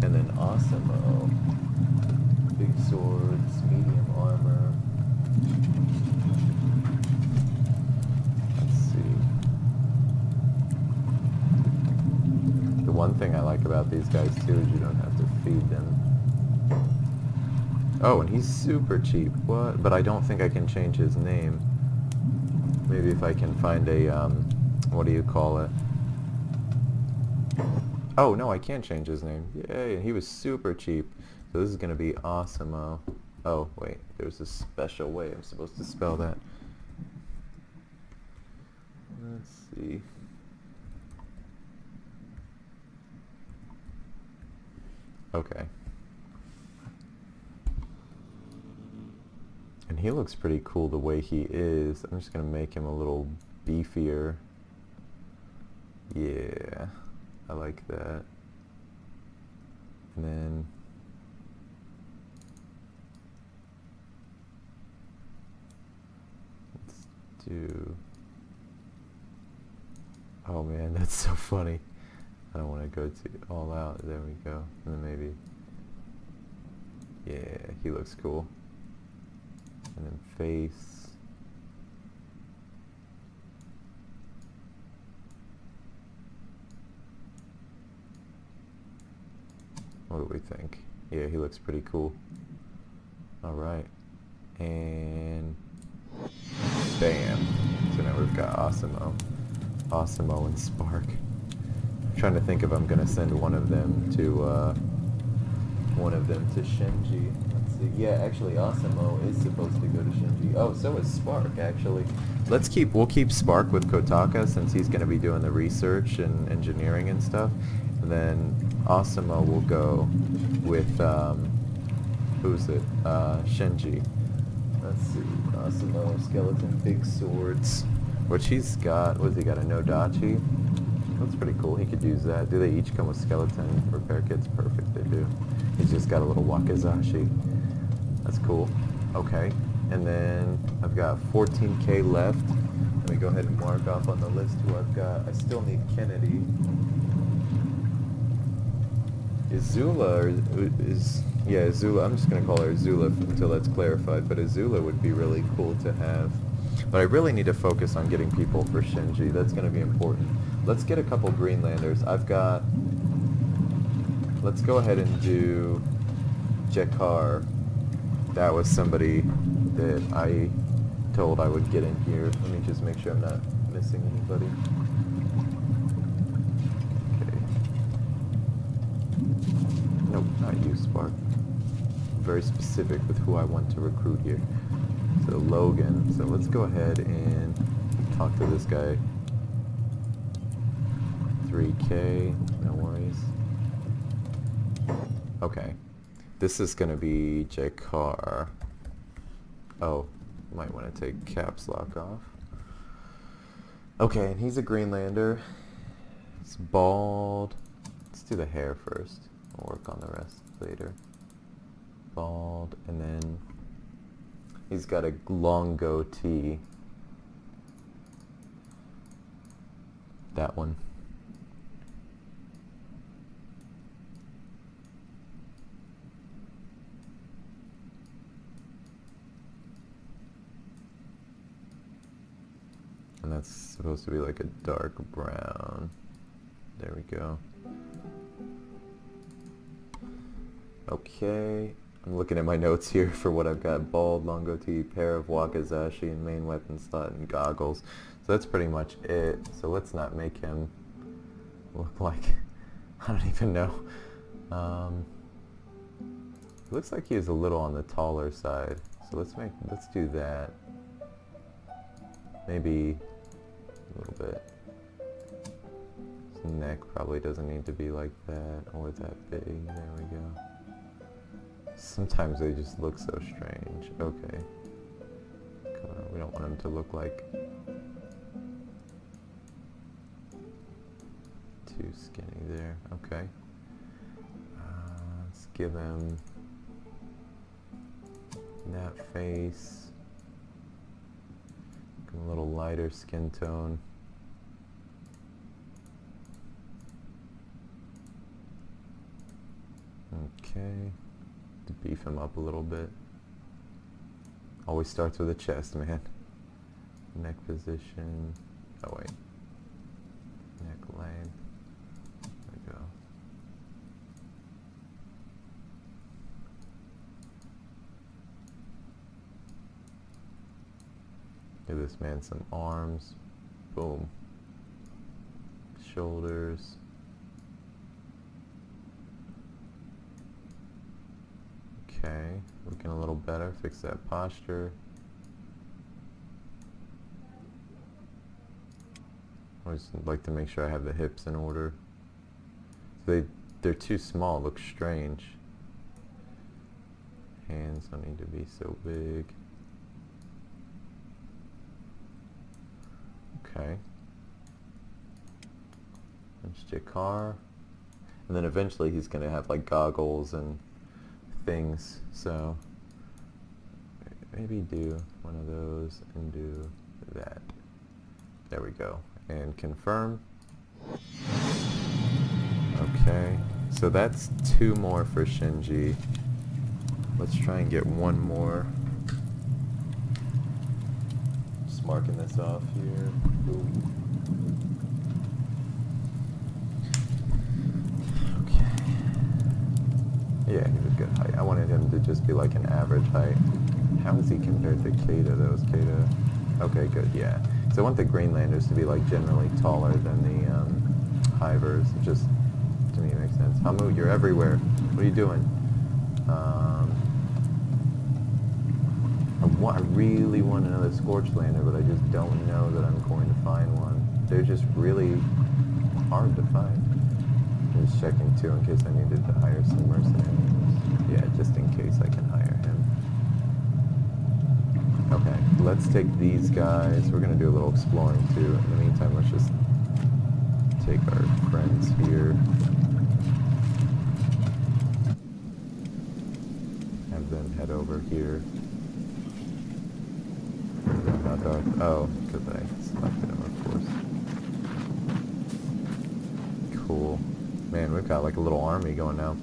A: And then Asimo. Big swords, medium armor. Let's see. The one thing I like about these guys too is you don't have to feed them. Oh, and he's super cheap. What? But I don't think I can change his name. Maybe if I can find a, what do you call it? Oh, no, I can change his name. Yay, and he was super cheap. So this is going to be Asimo. Oh, wait, there's a special way I'm supposed to spell that. Let's see. Okay. And he looks pretty cool the way he is. I'm just going to make him a little beefier. Yeah, I like that. And then let's do... Oh man, that's so funny. I don't want to go too all out. There we go. And then maybe... Yeah, he looks cool. And then face. What do we think? Yeah, he looks pretty cool. Alright. And bam. So now we've got Asimo. Asimo and Spark. I'm trying to think if I'm gonna send one of them to Shinji. Let's see. Yeah, actually, Asamo is supposed to go to Shinji. Oh, so is Spark, actually. We'll keep Spark with Kotaka since he's going to be doing the research and engineering and stuff. And then Asamo will go with, who's it? Shinji. Let's see. Asamo, skeleton, big swords. Which he's got, what has he got, a Nodachi? That's pretty cool. He could use that. Do they each come with skeleton repair kits? Perfect, they do. He's just got a little wakizashi. That's cool. Okay. And then I've got 14k left. Let me go ahead and mark off on the list who I've got. I still need Kennedy. Azula yeah, Azula. I'm just going to call her Azula until that's clarified. But Azula would be really cool to have. But I really need to focus on getting people for Shinji. That's going to be important. Let's get a couple Greenlanders. Let's go ahead and do Jakar. That was somebody that I told I would get in here. Let me just make sure I'm not missing anybody. Okay. Nope, not you, Spark. Very specific with who I want to recruit here. So Logan. So let's go ahead and talk to this guy. 3k, no worries. Okay. This is gonna be Jakar. Oh, might want to take caps lock off. Okay, and he's a Greenlander. He's bald. Let's do the hair first. We'll work on the rest later. Bald, and then he's got a long goatee. That one. And that's supposed to be like a dark brown. There we go. Okay. I'm looking at my notes here for what I've got. Bald, long goatee, pair of wakizashi, and main weapon slot, and goggles. So that's pretty much it. So let's not make him look like... I don't even know. Looks like he is a little on the taller side. So let's do that. Maybe a little bit. His neck probably doesn't need to be like that or that big. There we go. Sometimes they just look so strange. Okay. We don't want him to look like too skinny there. Okay. Let's give him that face. Give him a little lighter skin tone. Okay. To beef him up a little bit. Always starts with the chest, man. Neck position. Oh wait. Neck length. There we go. Give this man some arms. Boom. Shoulders. Okay, looking a little better. Fix that posture. I always like to make sure I have the hips in order. They're too small. Look strange. Hands don't need to be so big. Okay. There's Jakar. And then eventually he's going to have like goggles and things, so maybe do one of those and do that. There we go. And confirm. Okay, so that's 2 more for Shinji. Let's try and get 1 more. Just marking this off here. Boom. Yeah, he was good height. I wanted him to just be like an average height. How is he compared to Kata? That was Kata. Okay, good, yeah. So I want the Greenlanders to be like generally taller than the Hivers. It just, to me, makes sense. Hamu, you're everywhere. What are you doing? I really want another Scorchlander, but I just don't know that I'm going to find one. They're just really hard to find. Just checking too in case I needed to hire some mercenaries. Yeah, just in case I can hire him. Okay, let's take these guys. We're gonna do a little exploring too. In the meantime, let's just take our friends here. Have them head over here. Now Darth. Oh, because I selected him, of course. Cool. Man, we've got like a little army going now.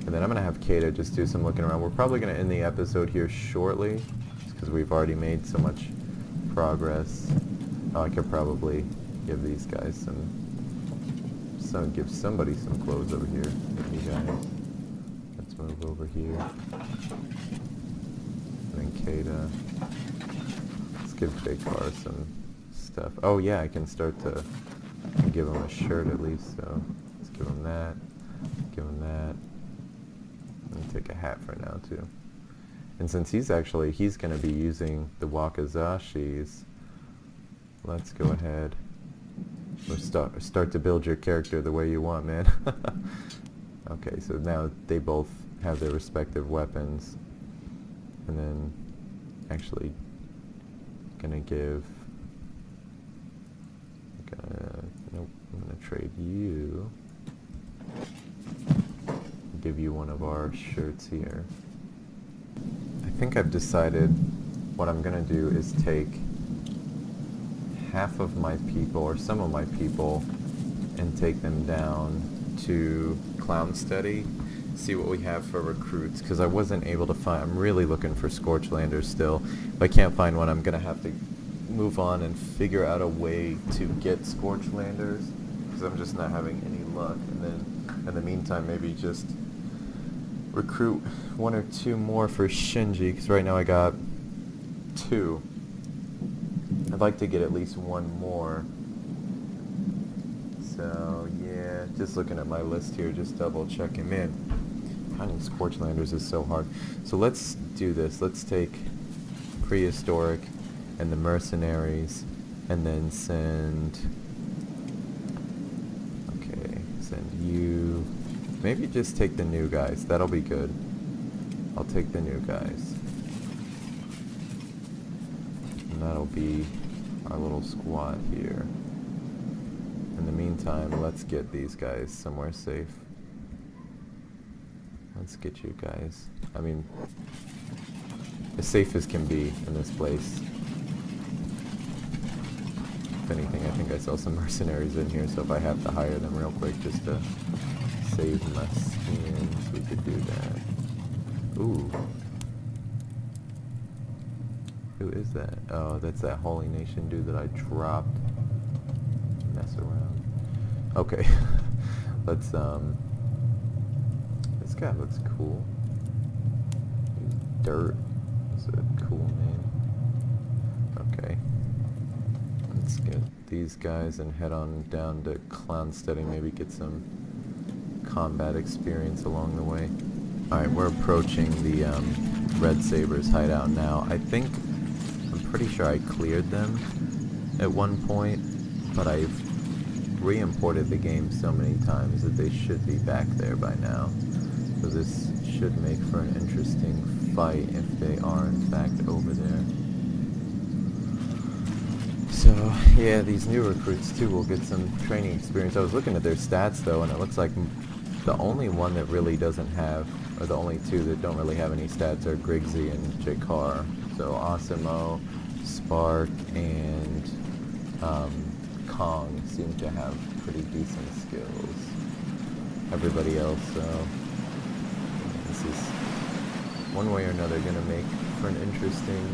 A: And then I'm gonna have Kata just do some looking around. We're probably gonna end the episode here shortly, just because we've already made so much progress. Oh, I could probably give these guys give somebody some clothes over here. You guys. Let's move over here. And then Kata. Let's give Big Car some stuff. Oh yeah, I can start to give him a shirt at least, so let's give him that. Give him that. And take a hat for now too. And since he's going to be using the Wakazashis, let's go ahead. Or start to build your character the way you want, man. Okay, so now they both have their respective weapons. And then actually gonna give nope, I'm gonna trade you. Give you one of our shirts here. I think I've decided what I'm gonna do is take half of my people, or some of my people, and take them down to Clown Study, see what we have for recruits, because I wasn't able to find, I'm really looking for Scorchlanders still. If I can't find one, I'm gonna have to move on and figure out a way to get Scorchlanders, because I'm just not having any luck. And then in the meantime, maybe just recruit one or two more for Shinji, because right now I got 2. I'd like to get at least one more. So yeah, just looking at my list here, just double checking. Man, finding Scorchlanders is so hard. So let's do this. Let's take Prehistoric and the mercenaries, and then send you. Maybe just take the new guys. That'll be good. I'll take the new guys. And that'll be our little squad here. In the meantime, let's get these guys somewhere safe. Let's get you guys. I mean, as safe as can be in this place. If anything, I think I saw some mercenaries in here, so if I have to hire them real quick just to save my skins, we could do that. Ooh. Who is that? Oh, that's that Holy Nation dude that I dropped. Mess around. Okay. Let's, this guy looks cool. He's Dirt. That's a cool name. Okay. Let's get these guys and head on down to Clown Study, maybe get some combat experience along the way. Alright, we're approaching the Red Sabers hideout now. I'm pretty sure I cleared them at one point, but I've re-imported the game so many times that they should be back there by now. So this should make for an interesting fight if they are in fact over there. So yeah, these new recruits too will get some training experience. I was looking at their stats though, and it looks like the only one that really doesn't have, or the only two that don't really have any stats, are Griggsy and Jakar. So Asimo, Spark, and Kong seem to have pretty decent skills. Everybody else, so this is one way or another going to make for an interesting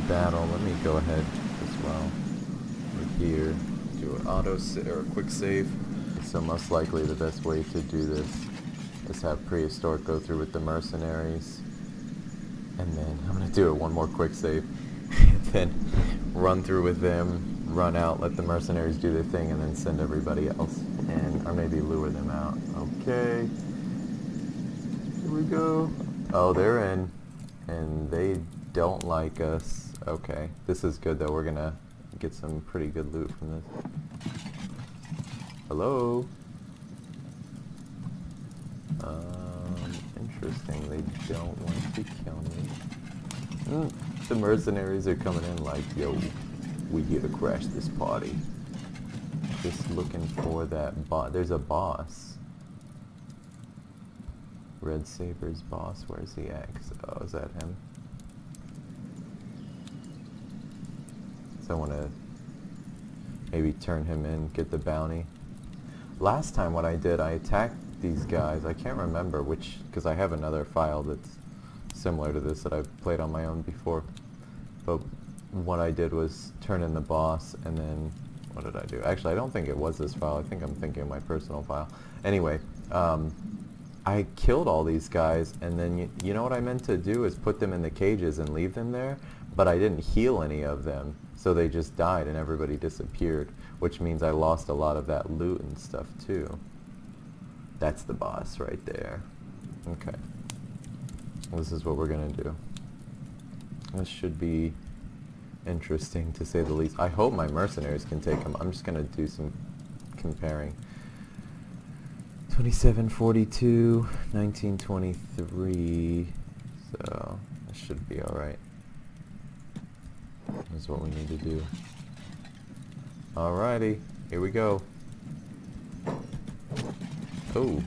A: battle. Let me go ahead as well. We're here, do an or a quick save. So most likely the best way to do this is have Prehistoric go through with the mercenaries, and then I'm gonna do it one more quick save, and then run through with them, run out, let the mercenaries do their thing, and then send everybody else, or maybe lure them out. Okay, here we go. Oh, they're in. And they don't like us. Okay, this is good though. We're gonna get some pretty good loot from this. Hello? Interesting. They don't want to kill me. The mercenaries are coming in like, yo, we here to crash this party. Just looking for that boss. There's a boss. Red Saber's boss. Where's he at? Oh, is that him? So I want to maybe turn him in, get the bounty. Last time what I did, I attacked these guys. I can't remember which, because I have another file that's similar to this that I've played on my own before. But what I did was turn in the boss, and then what did I do? Actually, I don't think it was this file. I think I'm thinking of my personal file. Anyway, I killed all these guys, and then you know what I meant to do is put them in the cages and leave them there, but I didn't heal any of them, so they just died and everybody disappeared, which means I lost a lot of that loot and stuff too. That's the boss right there. Okay. This is what we're gonna do. This should be interesting to say the least. I hope my mercenaries can take them. I'm just gonna do some comparing. 2742, 1923. So this should be alright. That's what we need to do. Alrighty, here we go. Oh.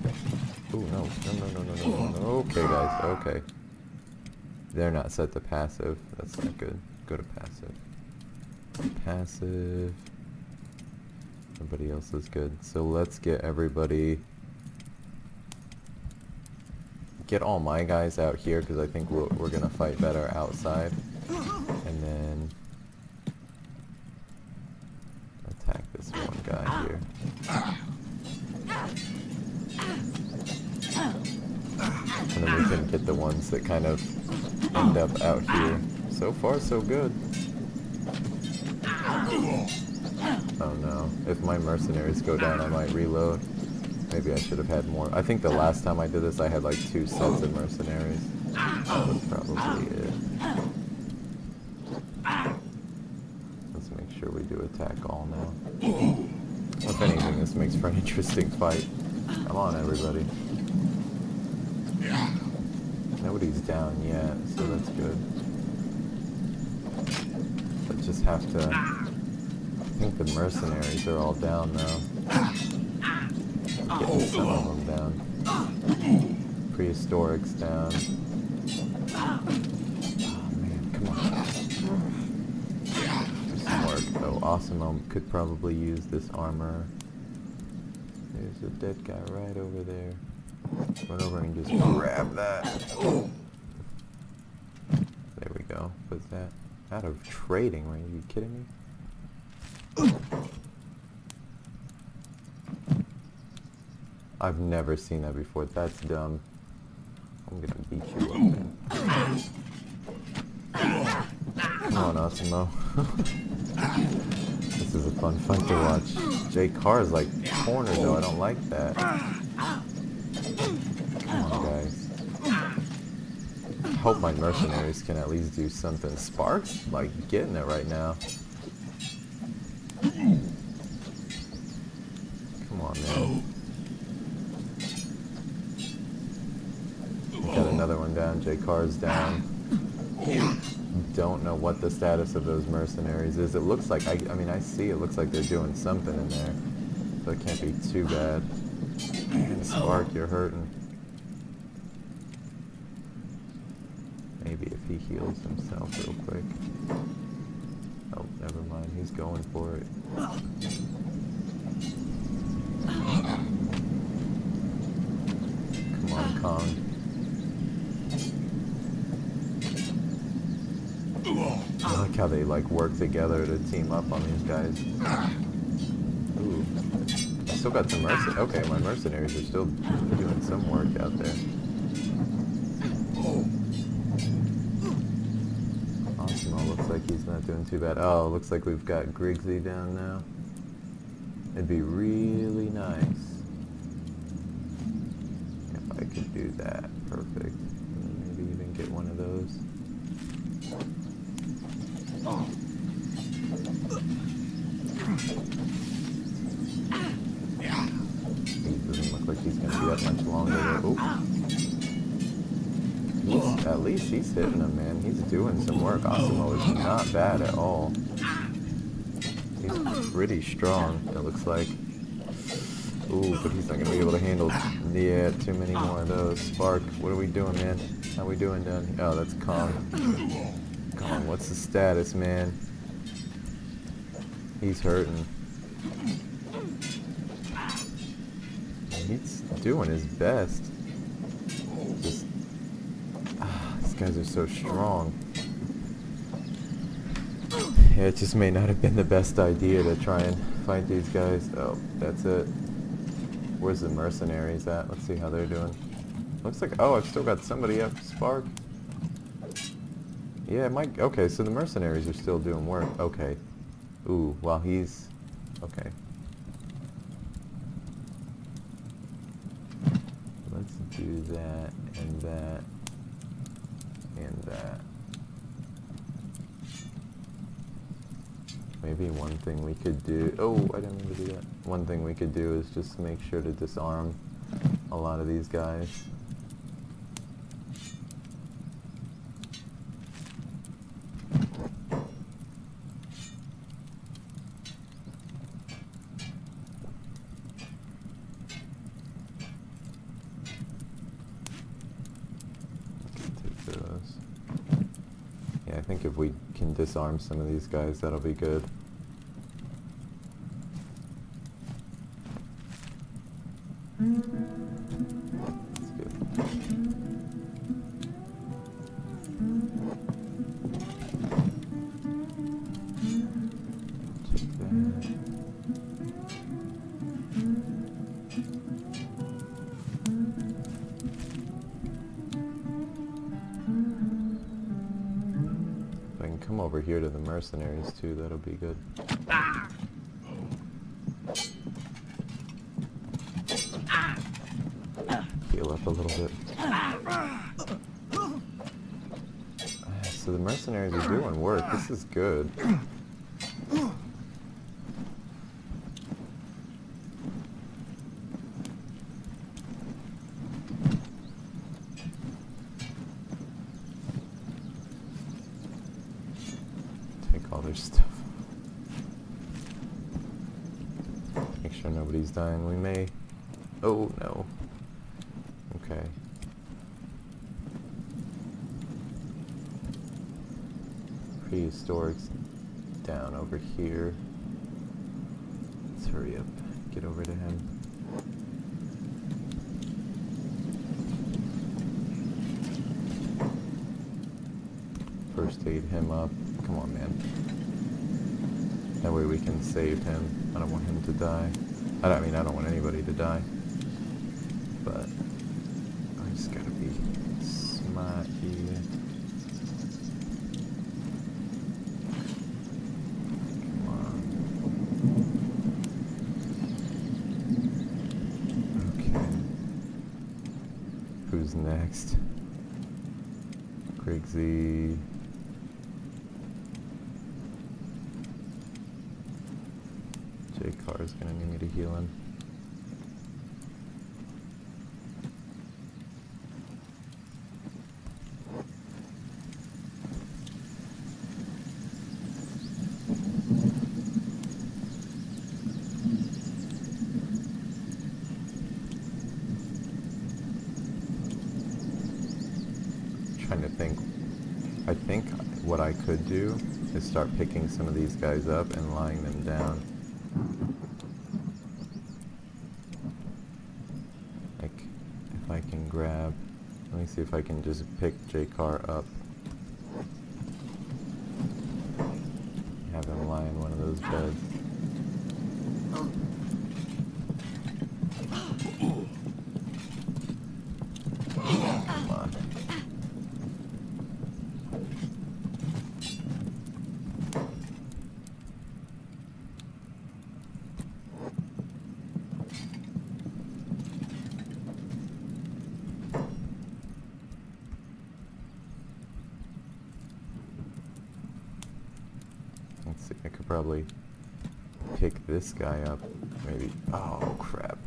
A: Oh, no. No. Okay, guys, okay. They're not set to passive. That's not good. Go to passive. Passive. Everybody else is good. So let's get everybody... Get all my guys out here, because I think we're going to fight better outside. And then... attack this one guy here. And then we can get the ones that kind of end up out here. So far, so good. Oh no. If my mercenaries go down, I might reload. Maybe I should have had more. I think the last time I did this, I had like 2 sets of mercenaries. That was probably it. Let's make sure we do attack all now. If anything, this makes for an interesting fight. Come on, everybody. Nobody's down yet, so that's good. But just have to... I think the mercenaries are all down now. Getting some of them down. Prehistoric's down. Oh man, come on. Do some work though. Awesome could probably use this armor. There's a dead guy right over there. Run over and just grab that. There we go. What's that? Out of trading, right? Are you kidding me? I've never seen that before. That's dumb. I'm gonna beat you up, man. Come on, Osimo. This is a fun fight to watch. Jay Carr's like cornered though. I don't like that. Come on, guys. I hope my mercenaries can at least do something. Spark's like getting it right now. Come on, man. Got another one down. J Car's down. Don't know what the status of those mercenaries is. It looks like, I mean, I see it looks like they're doing something in there. So it can't be too bad. And Spark, you're hurting. Maybe if he heals himself real quick. Oh, never mind. He's going for it. Come on, Kong. I like how they like work together to team up on these guys. Ooh. I still got some okay, my mercenaries are still doing some work out there. Osmo looks like he's not doing too bad. Oh, looks like we've got Griggsy down now. It'd be really nice if I could do that. Perfect. And maybe even get one of those. He doesn't look like he's going to be up much longer. Oh. At least he's hitting him, man. He's doing some work. Asimo is not bad at all. He's pretty strong, it looks like. Ooh, but he's not going to be able to handle, yeah, too many more of those. Spark, what are we doing, man? How we doing down here? Oh, that's Kong. Kong, what's the status, man? He's hurting. He's doing his best. Just, these guys are so strong. Yeah, it just may not have been the best idea to try and fight these guys. Oh, that's it. Where's the mercenaries at? Let's see how they're doing. Looks like, oh, I've still got somebody up. Spark. Yeah, okay, so the mercenaries are still doing work. Okay. Ooh, while he's, okay. Let's do that, and that, and that. Maybe one thing we could do, oh, I didn't mean to do that. One thing we could do is just make sure to disarm a lot of these guys. Take those. Yeah, I think if we can disarm some of these guys, that'll be good. That's good. Check that. If I can come over here to the mercenaries too, that'll be good. Heal up a little bit. So the mercenaries are doing work. This is good. Take all their stuff. Make sure nobody's dying. We may... Oh, no. Okay. Prehistoric's down over here. Let's hurry up. Get over to him. First aid him up. Come on, man. That way we can save him. I don't want him to die. I don't want anybody to die. But I just gotta be smart here. Come on. Okay. Who's next? Griggsy. J-Car's gonna need me to heal him. Trying to think. I think what I could do is start picking some of these guys up and lying them down. Like, if I can grab... Let me see if I can just pick J-Car up. Have him lie in one of those beds. Come on. Let's see, I could probably pick this guy up. Maybe. Oh, crap.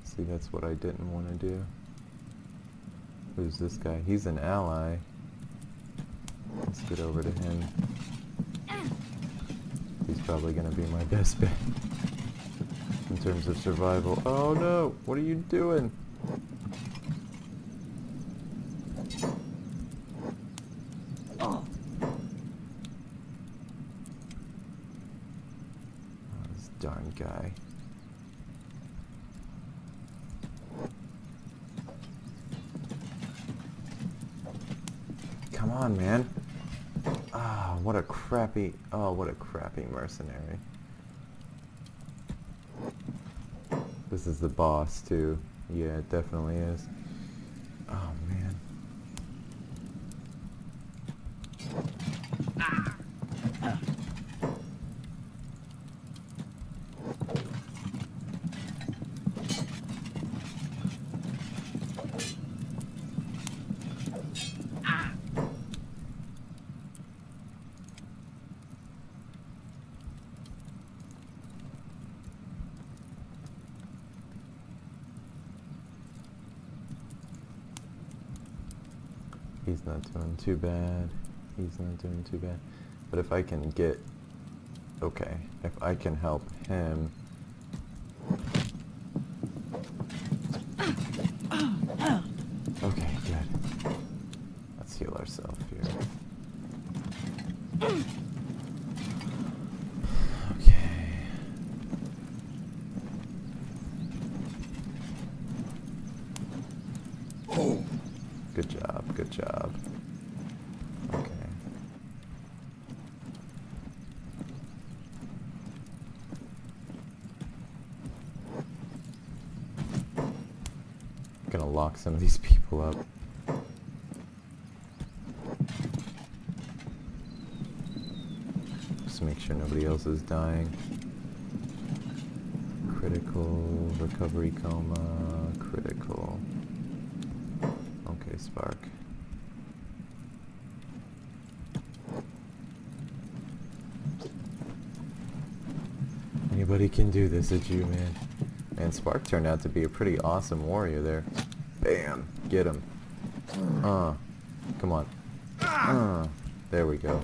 A: See, that's what I didn't want to do. Who's this guy? He's an ally. Let's get over to him. He's probably going to be my best bet in terms of survival. Oh no! What are you doing? Oh, this darn guy. Come on, man. Ah, what a crappy mercenary. This is the boss, too. Yeah, it definitely is. Oh, man. He's not doing too bad. He's not doing too bad. But if I can get... Okay, if I can help him... Okay, good. Let's heal ourselves here. Okay. Good job, good job. Okay. Gonna lock some of these people up. Just make sure nobody else is dying. Critical, recovery coma, critical. Okay, Spark. Anybody can do this, it's you, man. And Spark turned out to be a pretty awesome warrior there. Bam! Get him. Come on. There we go.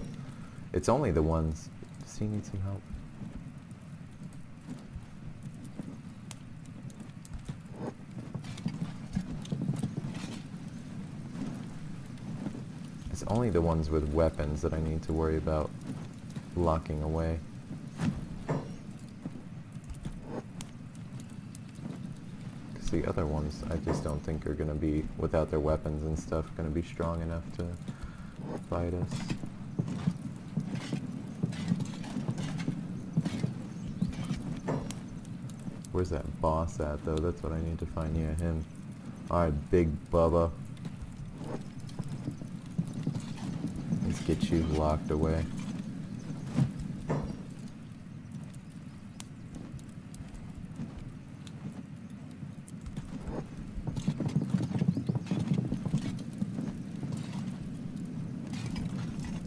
A: It's only the ones... Does he need some help? It's only the ones with weapons that I need to worry about locking away. Because the other ones I just don't think are going to be, without their weapons and stuff, going to be strong enough to fight us. Where's that boss at, though? That's what I need to find. Yeah, him. Alright, Big Bubba. Let's get you locked away.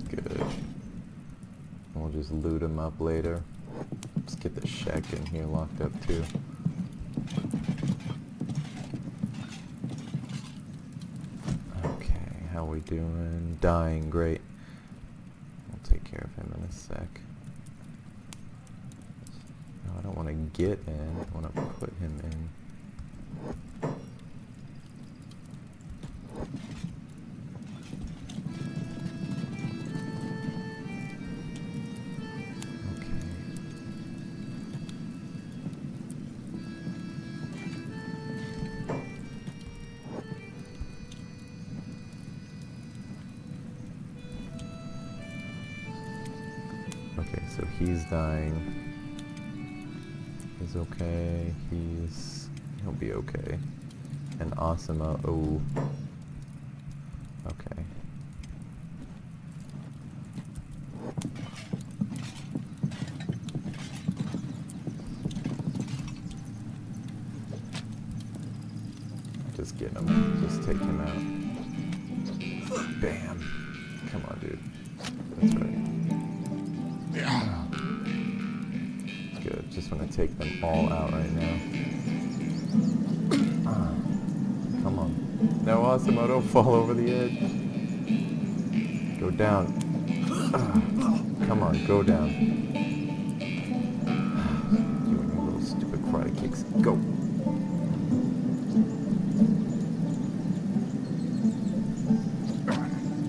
A: Good. We'll just loot him up later. Let's get the shack in here locked up too. Okay, how we doing? Dying, great. We'll take care of him in a sec. No, I don't want to get in, I want to put him in. Okay, so he's dying. He's okay. He'll be okay. And Asuma, oh. Okay. Just get him. Just take him out. Bam. Come on, dude. That's right. take them all out right now. Ah, come on. No, Asimo, don't fall over the edge. Go down. Ah, come on, go down. You and your little stupid karate kicks. Go.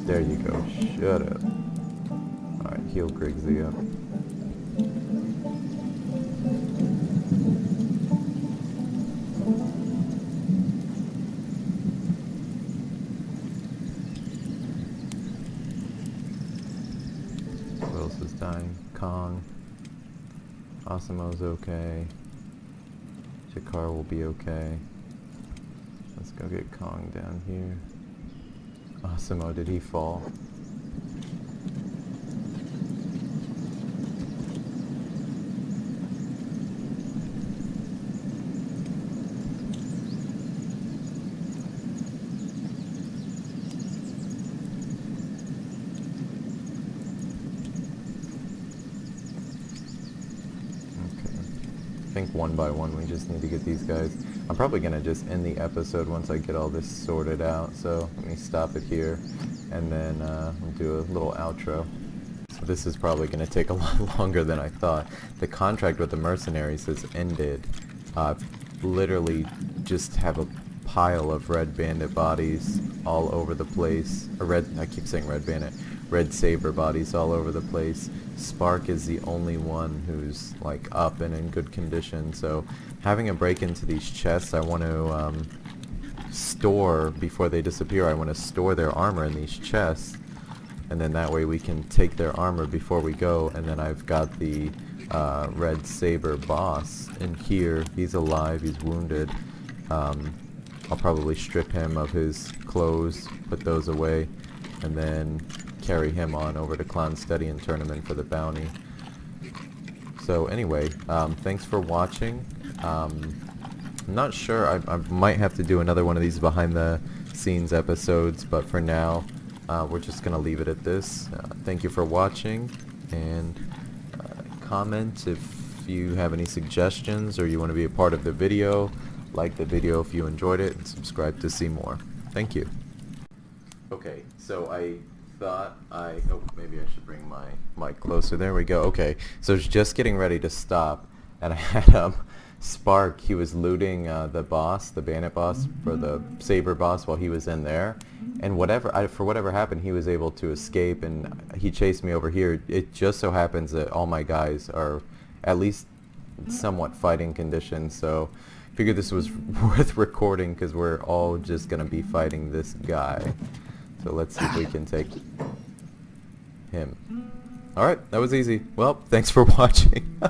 A: There you go. Shut up. Alright, heal Grigsby up. Who else is dying? Kong. Asimo's okay. Jakar will be okay. Let's go get Kong down here. Asimo, did he fall? I think one by one we just need to get these guys. I'm probably gonna just end the episode once I get all this sorted out, so let me stop it here and then we'll do a little outro. So this is probably gonna take a lot longer than I thought. The contract with the mercenaries has ended. Literally just have a pile of red bandit bodies all over the place. I keep saying red bandit. Red saber bodies all over the place. Spark is the only one who's like up and in good condition, so having a break into these chests, I want to store, before they disappear, I want to store their armor in these chests, and then that way we can take their armor before we go. And then I've got the red saber boss in here. He's alive, he's wounded. I'll probably strip him of his clothes, put those away, and then carry him on over to Clown Study and turn him in for the bounty. So anyway, thanks for watching. I'm not sure, I might have to do another one of these behind the scenes episodes, but for now we're just gonna leave it at this. Thank you for watching, and comment if you have any suggestions or you want to be a part of the video. Like the video if you enjoyed it, and subscribe to see more. Thank you. Okay, so I thought oh, maybe I should bring my mic closer. There we go. Okay, so I was just getting ready to stop, and I had Spark. He was looting the boss, the bandit boss, or the saber boss, while he was in there, and for whatever happened, he was able to escape, and he chased me over here. It just so happens that all my guys are at least somewhat fighting condition, so I figured this was worth recording because we're all just gonna be fighting this guy. So let's see if we can take him. Alright, that was easy. Well, thanks for watching.